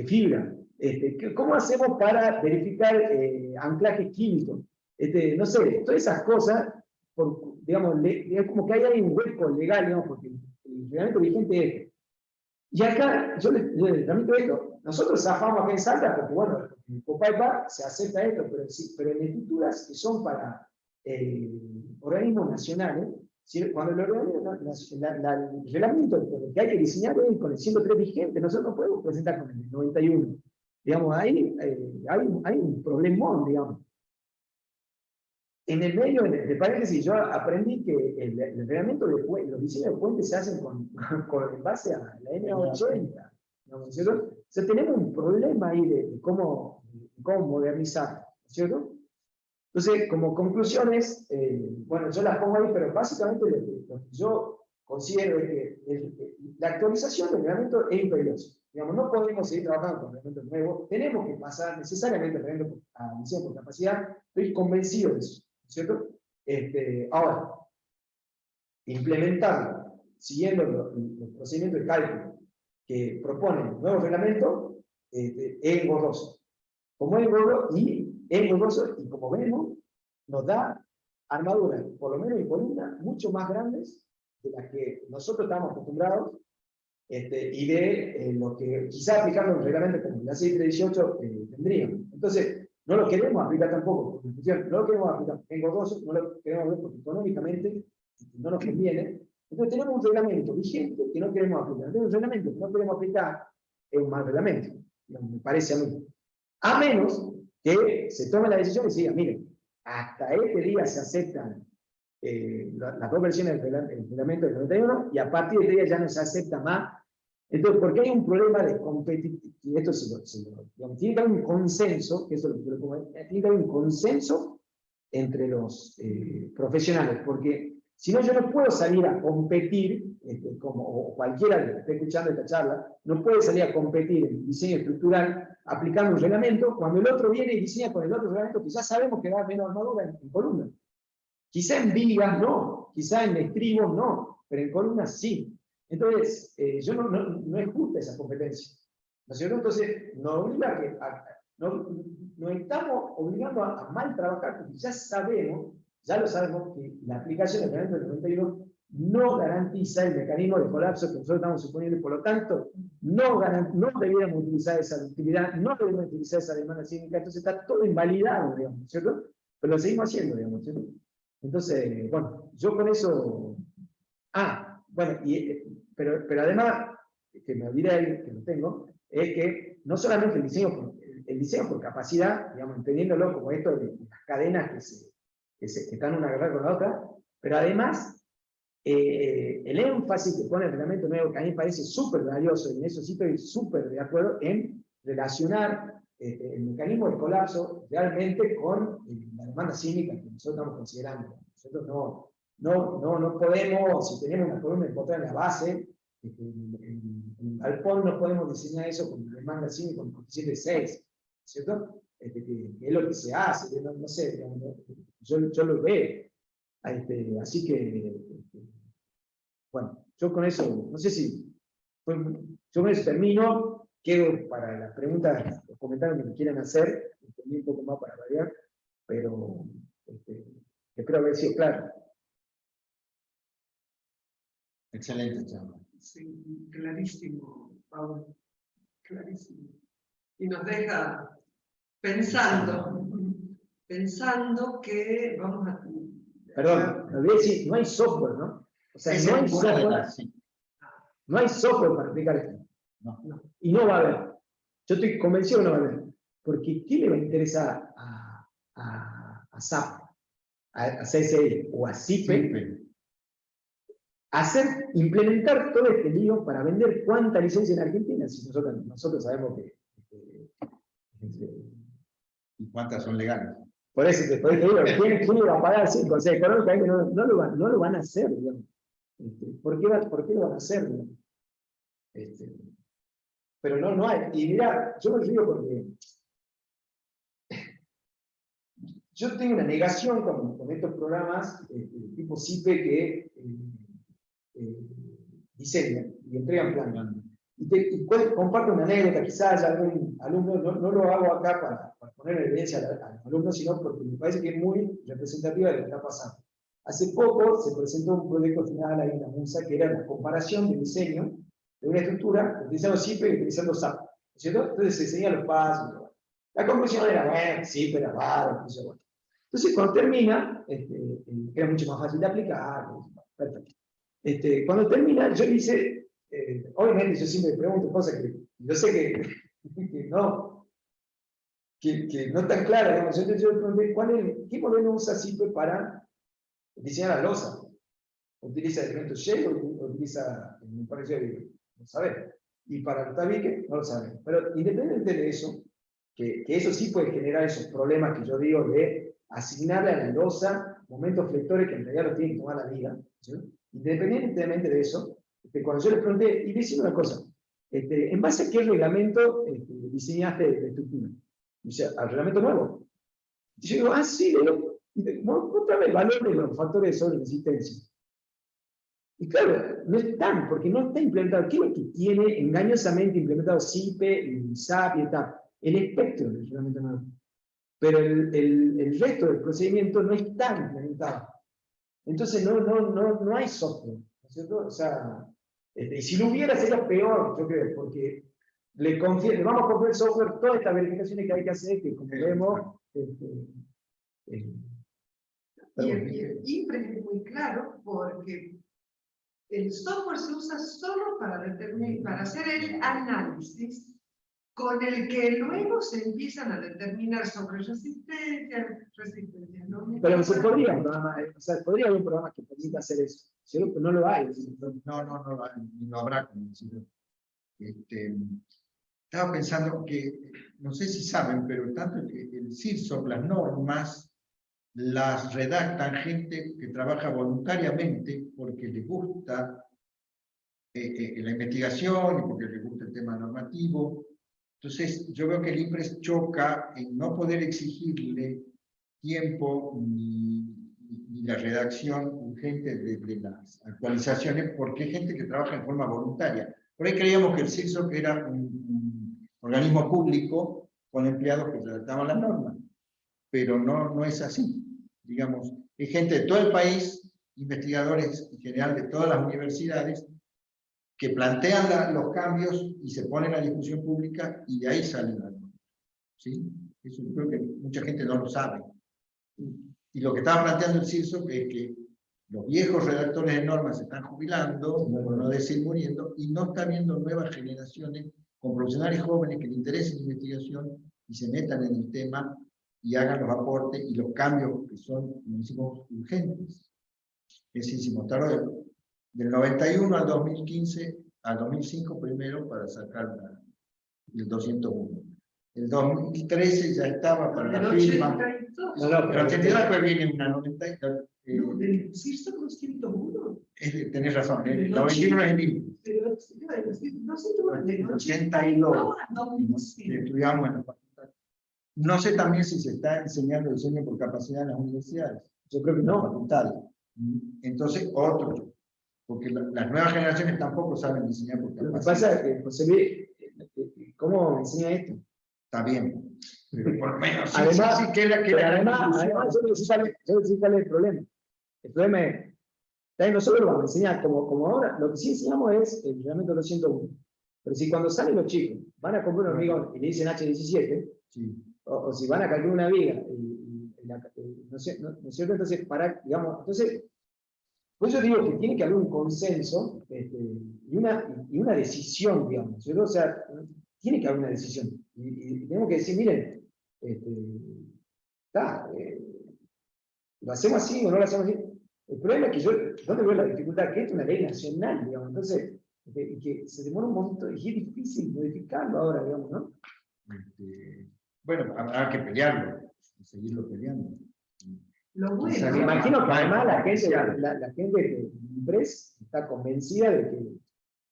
fibra? ¿Cómo hacemos para verificar anclajes químicos? No sé, todas esas cosas, digamos, es como que hay un hueco legal, digamos, porque el reglamento vigente es. Y acá, yo les transmito esto, nosotros zafamos acá en Salta porque, bueno, en Copaipa se acepta esto, pero en estructuras que son para organismos nacionales, cuando el reglamento que hay que diseñar es con el 103 vigente, nosotros no podemos presentar con el 91. Digamos, ahí hay un problemón, digamos. En el medio, de paréntesis, yo aprendí que el reglamento de los diseños de puentes se hacen en base a la N80. ¿No es cierto? O sea, tenemos un problema ahí de cómo modernizar, ¿no es cierto? Entonces, como conclusiones, bueno, yo las pongo ahí, pero básicamente lo que yo considero es que la actualización del reglamento es imperiosa. Digamos, no podemos seguir trabajando con reglamentos nuevos, tenemos que pasar necesariamente el reglamento a diseño por capacidad, estoy convencido de eso. ¿Cierto? Ahora, implementarlo siguiendo los procedimientos de cálculo que proponen el nuevo reglamento es engorroso. Como es engorroso y como vemos, nos da armaduras, por lo menos en columna, mucho más grandes de las que nosotros estamos acostumbrados y de lo que quizá aplicando un reglamento como la 618 tendríamos. Entonces, no lo queremos aplicar tampoco, no lo queremos aplicar engorroso, no lo queremos ver porque económicamente no nos conviene. Entonces tenemos un reglamento vigente que no queremos aplicar. Tenemos un reglamento que no queremos aplicar, es un mal reglamento, me parece a mí. A menos que se tome la decisión y se diga, miren, hasta este día se aceptan las dos versiones del reglamento del 91 y a partir de este día ya no se acepta más. Entonces, porque hay un problema de competitividad, y esto digamos, tiene que haber un consenso, que eso es lo que yo pongo, tiene que haber un consenso entre los profesionales, porque si no yo no puedo salir a competir o cualquiera que esté escuchando esta charla, no puede salir a competir en diseño estructural aplicando un reglamento cuando el otro viene y diseña con el otro reglamento que ya sabemos que da menos armadura en columna. Quizá en vigas no, quizá en estribos no, pero en columnas sí. Entonces, no es justa esa competencia. ¿No es cierto? Entonces, nos estamos obligando a mal trabajar porque ya lo sabemos, que la aplicación del reglamento del 91 no garantiza el mecanismo de colapso que nosotros estamos suponiendo, y por lo tanto, no debiéramos utilizar esa utilidad, no debiéramos utilizar esa demanda cívica, entonces está todo invalidado, digamos, ¿cierto? Pero lo seguimos haciendo, digamos, ¿cierto? Entonces, bueno, yo con eso... bueno, pero además, que me olvidé, que lo tengo, es que no solamente el diseño por capacidad, digamos, entendiéndolo como esto de las cadenas que están una guerra con la otra, pero además, el énfasis que pone el reglamento nuevo, que a mí me parece súper valioso, y en eso sí estoy súper de acuerdo, en relacionar el mecanismo de colapso realmente con la demanda sísmica que nosotros estamos considerando. Nosotros no podemos, si tenemos una columna empotrada en la base, en el galpón no podemos diseñar eso con una demanda sísmica con coeficiente 6, ¿cierto? Que es lo que se hace, no sé, digamos, yo lo veo. Así que, bueno, yo con eso, no sé si, yo con eso termino, quedo para las preguntas, los comentarios que me quieran hacer, entendí un poco más para variar, pero espero haber sido claro. Excelente charla. Sí, clarísimo, Pablo, clarísimo. Y nos deja pensando que vamos a... Perdón, me olvidé decir, no hay software, ¿no? O sea, no hay software, no hay software para aplicar esto. No. Y no va a haber. Yo estoy convencido que no va a haber. Porque ¿qué le va a interesar a SAP, a CSI o a CIPE? Implementar todo este lío para vender cuánta licencia en Argentina, si nosotros sabemos que... ¿Y cuántas son legales? Por eso te digo, ¿quién le va a pagar? Sí, o sea, económicamente no lo van a hacer, digamos. ¿Por qué lo van a hacer? Pero no hay. Y mirá, yo me río porque yo tengo una negación con estos programas tipo CIPE que diseñan y entregan planes. Y comparto una anécdota, quizás algún alumno, no lo hago acá para poner en evidencia a los alumnos, sino porque me parece que es muy representativa de lo que está pasando. Hace poco se presentó un proyecto final ahí en la MUNSA que era la comparación de diseño de una estructura utilizando CIPE y utilizando SAP, ¿no es cierto? Entonces se enseñan los pasos. La conclusión era, bueno, CIPE era raro, bueno. Entonces cuando termina, era mucho más fácil de aplicar, perfecto. Cuando termina, yo hice... obviamente yo siempre pregunto cosas que yo sé que no están claras, digamos. Entonces yo pregunté, ¿qué modelo usa CIPE para diseñar la losa? ¿Utiliza el elemento Shell o utiliza el parecido de no sabemos? Y para el tabique, no lo sabemos. Pero independientemente de eso, que eso sí puede generar esos problemas que yo digo de asignarle a la losa momentos flectores que en realidad los tiene que tomar la vida, ¿sí? Independientemente de eso, cuando yo les pregunté, y decime una cosa, ¿en base a qué reglamento diseñaste la estructura? Dice, al reglamento nuevo. Y yo digo, sí, otra vez valores los factores de sobreresistencia. Y claro, no están, porque no está implementado. ¿Qué es lo que tiene engañosamente implementado CIPE, SAP y tal? El espectro del reglamento nuevo. Pero el resto del procedimiento no está implementado. Entonces no hay software, ¿no es cierto? O sea, y si lo hubiera sería peor, yo creo, porque le vamos a confiar el software todas estas verificaciones que hay que hacer, que como vemos... Y el IPRE es muy claro porque el software se usa solo para hacer el análisis con el que luego se empiezan a determinar sobre resistencia, no. Pero se podría, o sea, podría haber un programa que permita hacer eso, ¿cierto? Pero no lo hay. No lo habrá. Estaba pensando que, no sé si saben, pero tanto el CIRSOC, las normas, las redactan gente que trabaja voluntariamente porque les gusta la investigación y porque les gusta el tema normativo. Entonces, yo veo que el IPRES choca en no poder exigirle tiempo ni la redacción urgente de las actualizaciones, porque hay gente que trabaja en forma voluntaria. Por ahí creíamos que el CIRSOC era un organismo público con empleados que redactaban las normas, pero no es así. Digamos, hay gente de todo el país, investigadores en general de todas las universidades, que plantean los cambios y se ponen a discusión pública y de ahí salen las normas. ¿Sí? Eso yo creo que mucha gente no lo sabe. Y lo que estaba planteando el CIRSOC es que los viejos redactores de normas se están jubilando, por no decir muriendo, y no está habiendo nuevas generaciones con profesionales jóvenes que les interesen la investigación y se metan en el tema y hagan los aportes y los cambios que son, como decimos, urgentes. Es decir, hicimos tarde del 91 al 2015, al 2005 primero para sacar el 201. El 2013 ya estaba para la firma. No, pero el 82 después viene una 92. No, del CIRSOC 201. Tenés razón, el 91 es el libro. Pero El 82. Estudiamos en la facultad. No sé también si se está enseñando diseño por capacidad en las universidades. Yo creo que no, facultades. Entonces, otro. Porque las nuevas generaciones tampoco saben diseñar por capacidad. Lo que pasa es que, José Luis, ¿cómo enseña esto? Está bien. Pero por lo menos, además, sí, además, yo voy a decir cuál es el problema. El problema es, también nosotros lo vamos a enseñar como ahora, lo que sí enseñamos es el reglamento 201. Pero si cuando salen los chicos van a comprar un hormigón y le dicen H17, sí. o si van a calcular una viga, ¿no es cierto? Entonces, entonces, pues yo digo que tiene que haber un consenso y una decisión, digamos, ¿cierto? O sea, tiene que haber una decisión. Y tenemos que decir, miren, ¿lo hacemos así o no lo hacemos así? El problema es que ¿dónde veo la dificultad? Que esto es una ley nacional, digamos, entonces, y que se demora un momento, y es difícil modificarlo ahora, digamos, ¿no? Bueno, habrá que pelearlo, seguirlo peleando. Lo bueno. O sea, me imagino que además la gente de IPRES está convencida de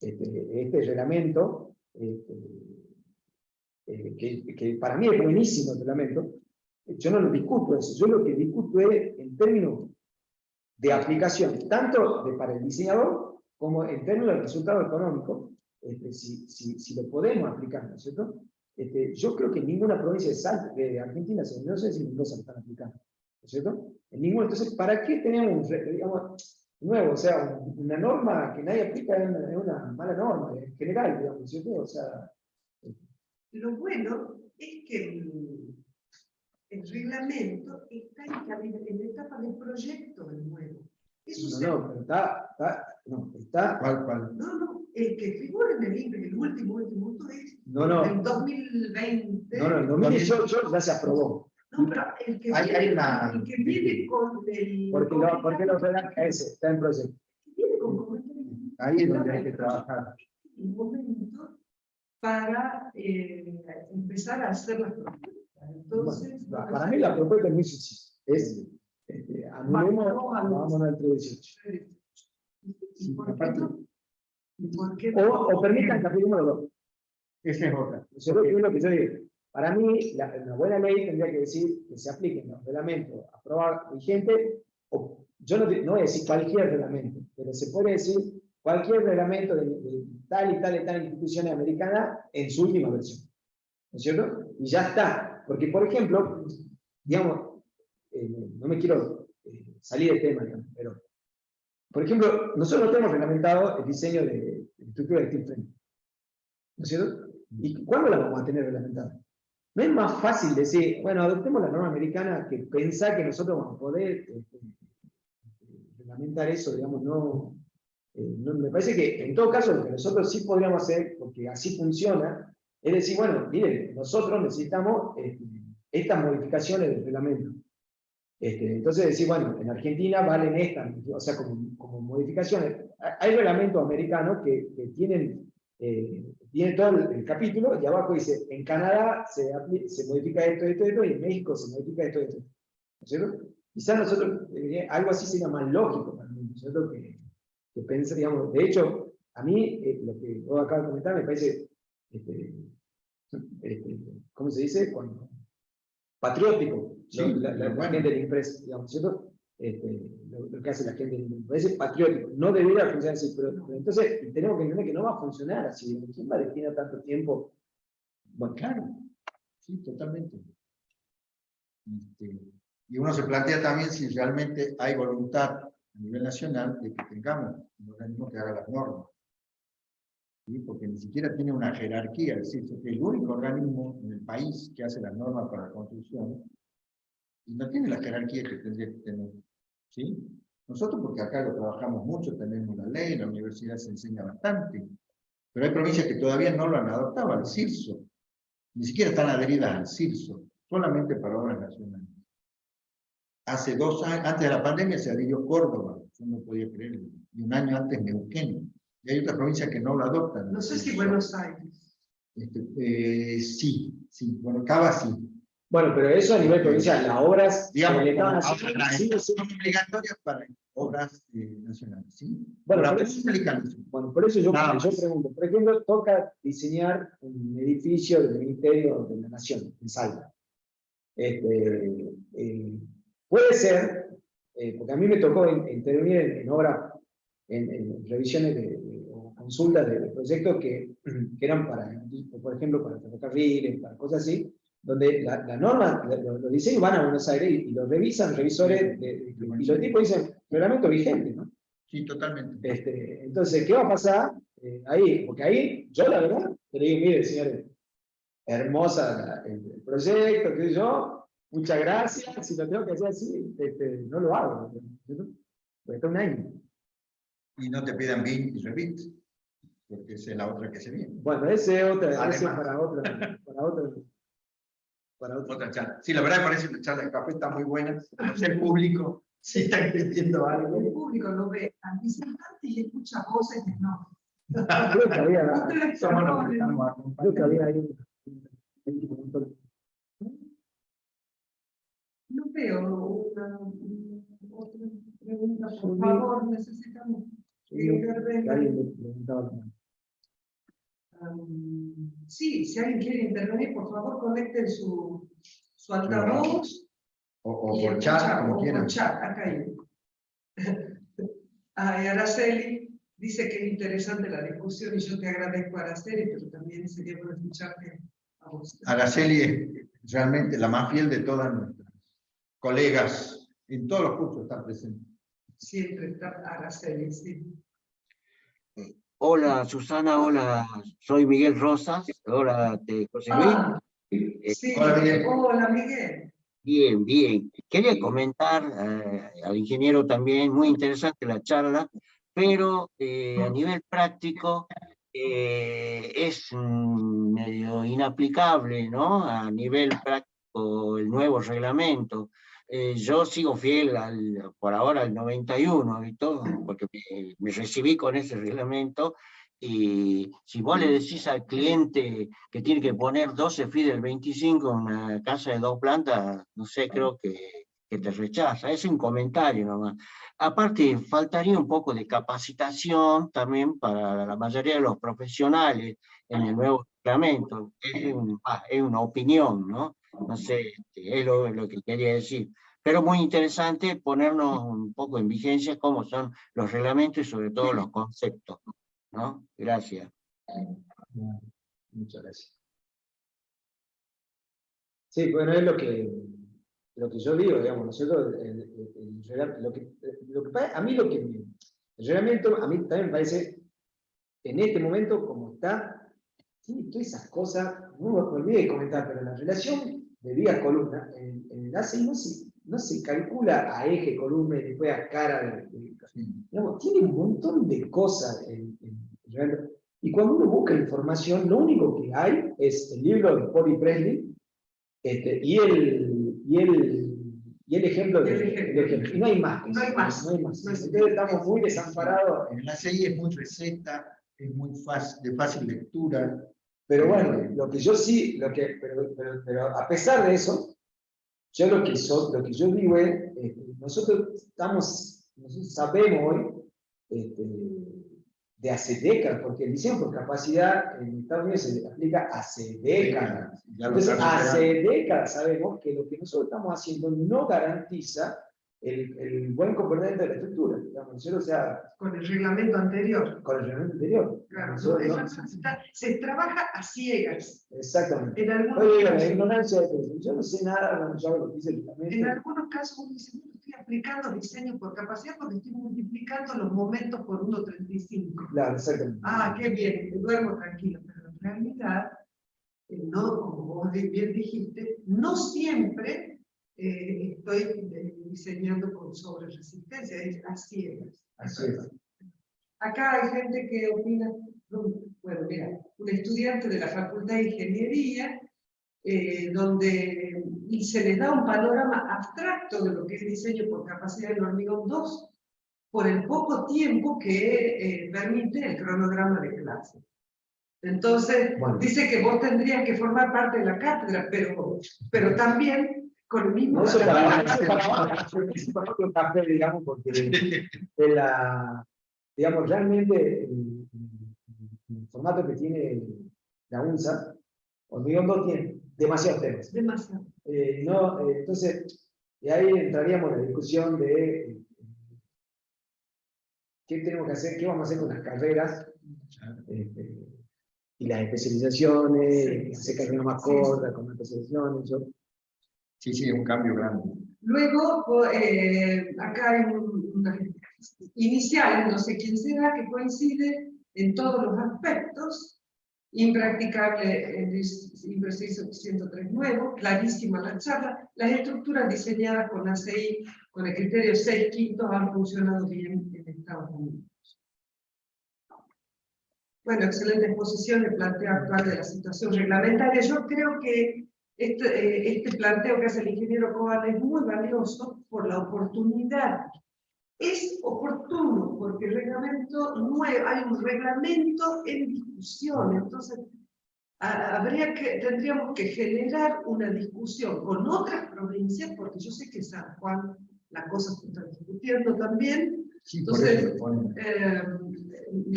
que este reglamento, que para mí es buenísimo el reglamento, yo no lo discuto eso, yo lo que discuto es en términos de aplicación, tanto para el diseñador como en términos del resultado económico, si lo podemos aplicar, ¿no es cierto? Yo creo que en ninguna provincia de Argentina, no sé si en Mendoza lo están aplicando, ¿no es cierto? En ninguna. Entonces, ¿para qué tenemos, digamos, nuevo? O sea, una norma que nadie aplica es una mala norma, en general, digamos, ¿no es cierto? O sea, lo bueno es que el reglamento está en la etapa del proyecto del nuevo. Eso pero está. ¿Cuál? No, el que figura en el libro, el último es en 2020. No, en 2018 ya se aprobó. No, pero el que viene con el. ¿Por qué lo redacta ese? Está en proyecto. Viene con comentarios. Ahí es donde hay que trabajar. Un momento para empezar a hacer las propuestas. Entonces, bueno, para mí la propuesta es muy sencilla. Vámonos al 318. ¿Y por qué no? O permitan el capítulo número 2. Esa es otra. Eso es lo que yo digo. Para mí, una buena ley tendría que decir que se apliquen los reglamentos aprobados vigentes, o yo no voy a decir cualquier reglamento, pero se puede decir cualquier reglamento de tal y tal instituciones americanas en su última versión. ¿No es cierto? Y ya está. Porque, por ejemplo, digamos, no me quiero salir del tema, digamos, pero, por ejemplo, nosotros tenemos reglamentado el diseño de estructura de steel frame. ¿No es cierto? ¿Y cuándo la vamos a tener reglamentada? No es más fácil decir, bueno, adoptemos la norma americana que pensar que nosotros vamos a poder reglamentar eso, digamos, no, me parece que en todo caso lo que nosotros sí podríamos hacer, porque así funciona, es decir, bueno, miren, nosotros necesitamos estas modificaciones del reglamento. Entonces decir, bueno, en Argentina valen estas, o sea, como modificaciones. Hay reglamentos americanos que tienen todo el capítulo, y abajo dice, en Canadá se modifica esto, y en México se modifica esto. ¿No es cierto? Quizás nosotros, algo así sería más lógico para mí, ¿no es cierto? Que pensar, digamos, de hecho, a mí, lo que vos acabas de comentar me parece, ¿cómo se dice? Patriótico, Sí, la bueno. gente del IMPRES, digamos, ¿cierto? Lo que hace la gente del IMPRES, me parece patriótico, no debería funcionar así, pero entonces tenemos que entender que no va a funcionar así, ¿quién va a destinar tanto tiempo? Bueno, claro, sí, totalmente. Y uno se plantea también si realmente hay voluntad a nivel nacional de que tengamos un organismo que haga las normas. ¿Sí? Porque ni siquiera tiene una jerarquía, es decir, es el único organismo en el país que hace las normas para la construcción y no tiene la jerarquía que tendría que tener. ¿Sí? Nosotros, porque acá lo trabajamos mucho, tenemos la ley, la universidad se enseña bastante, pero hay provincias que todavía no lo han adoptado al CIRSO, ni siquiera están adheridas al CIRSO, solamente para obras nacionales. Hace 2 años, antes de la pandemia, se adhirió Córdoba, yo no podía creerlo, y un año antes Neuquén. Y hay otras provincias que no lo adoptan. No sé si Buenos Aires. Sí, bueno, Cava sí. Bueno, pero eso a nivel provincial, las obras Digamos, que le estaban son haciendo, obligatorias para obras nacionales, ¿sí? Bueno, Para por eso, públicas. bueno, por eso yo Nada más. pregunto, por ejemplo, toca diseñar un edificio del Ministerio de la Nación, en Salta. Puede ser, porque a mí me tocó intervenir en obras, en revisiones o consultas de proyectos que eran para, por ejemplo, para ferrocarriles, para cosas así, donde la norma, los diseños van a Buenos Aires y los revisan revisores, y los tipos dicen, reglamento vigente, ¿no? Sí, totalmente. Entonces, ¿qué va a pasar ahí? Porque ahí, yo la verdad, le digo, mire, señores, hermosa el proyecto, que yo, muchas gracias, si lo tengo que hacer así, no lo hago, ¿no? Porque está un año. Y no te pidan BIM y REVIT, porque esa es la otra que se viene. Bueno, ese es Además. para Otra charla. Sí, la verdad me parece una charla de café, está muy buena. No sé el público si está entendiendo algo. El público lo ve al visitante y escucha voces de no. Creo que había, Ustedes Somos los que perdonen. estamos creo que acompañando. había ahí No veo otra pregunta, por favor, necesitamos que intervenga. alguien le preguntaba. Sí, si alguien quiere intervenir, por favor, conecten su altavoz. O y por chat, como por quieran. chat, acá hay. Araceli dice que es interesante la discusión y yo te agradezco, Araceli, pero también sería bueno escucharte a vos. Araceli es realmente la más fiel de todas nuestras colegas. En todos los cursos está presente. Siempre está Araceli, sí. Hola Susana, hola, soy Miguel Rosas, hola José Luis. Sí, Hola, Miguel. Hola, Miguel. Bien, bien. Quería comentar al ingeniero también, muy interesante la charla, pero a nivel práctico es medio inaplicable, ¿no? A nivel práctico el nuevo reglamento. Yo sigo fiel por ahora al 91 y todo, porque me recibí con ese reglamento. Y si vos le decís al cliente que tiene que poner 12 FI del 25 en una casa de 2 plantas, no sé, creo que te rechaza. Es un comentario nomás. Aparte, faltaría un poco de capacitación también para la mayoría de los profesionales en el nuevo reglamento. Es una opinión, ¿no? No sé, es lo que quería decir. Pero muy interesante ponernos un poco en vigencia cómo son los reglamentos y sobre todo los conceptos, ¿no? Gracias. Muchas gracias. Sí, bueno, es lo que yo digo, digamos, ¿no es cierto? A mí el reglamento, a mí también me parece, en este momento, como está, tiene todas esas cosas, no me olvidé de comentar, pero la relación de vía-columna, en el ACI no se calcula a eje, columna y después a cara, digamos, tiene un montón de cosas en el reglamento. Y cuando uno busca información, lo único que hay es el libro de Paul y Presley, y el ejemplo y no hay más. No hay más. Entonces estamos muy desamparados. En la CI es muy receta, es muy fácil, de fácil lectura. Pero bueno, lo que yo sí, pero a pesar de eso, yo lo que yo digo es, nosotros sabemos hoy, de hace décadas, porque el diseño por capacidad en Estados Unidos se aplica hace décadas. Ya lo Entonces, están hace superando. décadas sabemos que lo que nosotros estamos haciendo no garantiza el buen comportamiento de la estructura. Digamos, nosotros, o sea, Con el reglamento anterior. con el reglamento anterior. Claro, Nosotros no- se trabaja a ciegas. Exactamente. En algunos, Oye, la casos, ignorancia de eso. Yo no sé nada, bueno, yo hago lo que dice el en reglamento. algunos casos uno dice, "Bueno, estoy aplicando diseño por capacidad porque estoy multiplicando los momentos por 1,35. Claro, exactamente. Ah, qué bien, duermo tranquilo, pero en realidad, no, como vos bien dijiste, no siempre estoy diseñando con sobre resistencia, es a ciegas. Así es. Acá hay gente que opina, bueno, mira, un estudiante de la Facultad de Ingeniería, donde y se les da un panorama abstracto de lo que es diseño por capacidad en hormigón 2, por el poco tiempo que permite el cronograma de clase. Entonces, Bueno. dice que vos tendrías que formar parte de la cátedra, pero también con el mismo... No, eso para otro café, digamos, porque en la, digamos, realmente el formato que tiene la UNSA, Hormigón 2 tiene demasiados temas. Demasiado. Entonces, y ahí entraríamos en la discusión de qué tenemos que hacer, qué vamos a hacer con las carreras, y las especializaciones, hacer carreras más cortas, con especializaciones. Sí, sí, es un cambio grande. Luego, acá hay una inicial, no sé quién será, que coincide en todos los aspectos. Impracticable, impreciso 103 nuevo, clarísima la charla. Las estructuras diseñadas con ACI, con el criterio 6/5, han funcionado bien en Estados Unidos. Bueno, excelente exposición, el planteo actual de la situación reglamentaria. Yo creo que este planteo que hace el ingeniero Coan es muy valioso por la oportunidad. Es oportuno porque el reglamento nuevo, hay un reglamento en discusión, entonces tendríamos que generar una discusión con otras provincias, porque yo sé que en San Juan la cosa se está discutiendo también. Sí, por Entonces, eso lo ponen.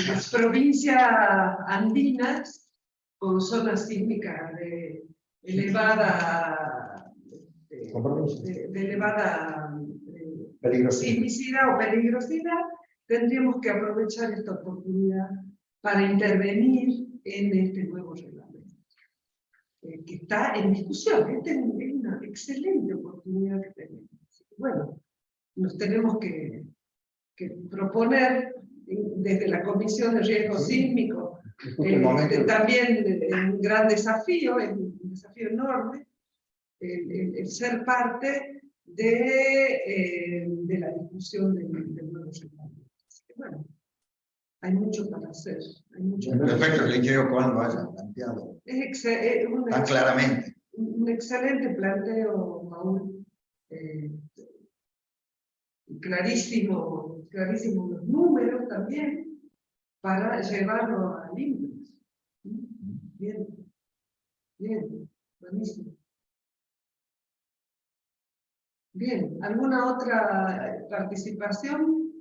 las provincias andinas con zonas sísmicas de elevada sismicidad o peligrosidad, tendríamos que aprovechar esta oportunidad para intervenir en este nuevo reglamento, que está en discusión. Esta es una excelente oportunidad que tenemos. Bueno, nos tenemos que proponer desde la Comisión de Riesgo Sísmico, también un gran desafío, es un desafío enorme, el ser parte de la discusión del nuevo reglamento. Así que bueno, hay mucho para hacer. Perfecto, el ingeniero Coan lo haya planteado tan claramente. Un excelente planteo, Paul. Clarísimos los números también, para llevarlo al INPEX. Bien, bien, buenísimo. Bien, ¿alguna otra participación?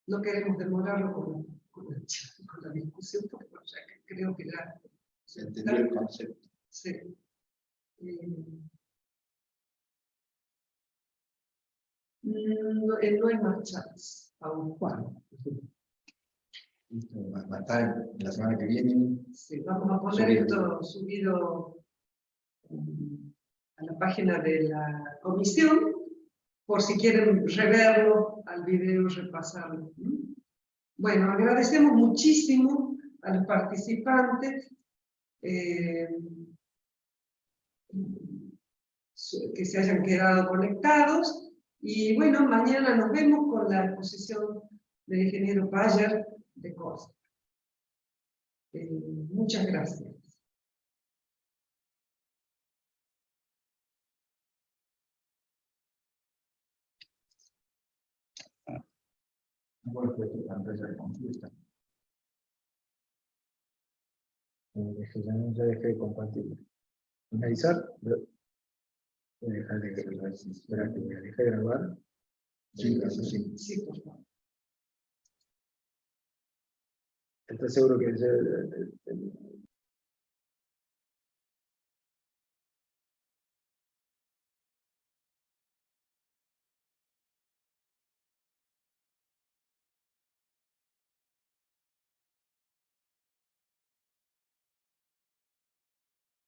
No queremos demorarlo con la discusión, porque ya creo que ya Se entendió el concepto. Sí. No hay más chats aún. Bueno, Listo, va a estar en la semana que viene. Sí, vamos a poner esto subido a la página de la comisión, por si quieren reverlo al video, repasarlo. Bueno, agradecemos muchísimo a los participantes que se hayan quedado conectados, y bueno, mañana nos vemos con la exposición del ingeniero Payer de Costa. Muchas gracias. Bueno, pues la empresa de confianza. ya dejé de compartir. Finalizar. Voy a dejar de grabar. Espera que me dejé de grabar. Sí, eso sí. Sí, por favor. estoy seguro que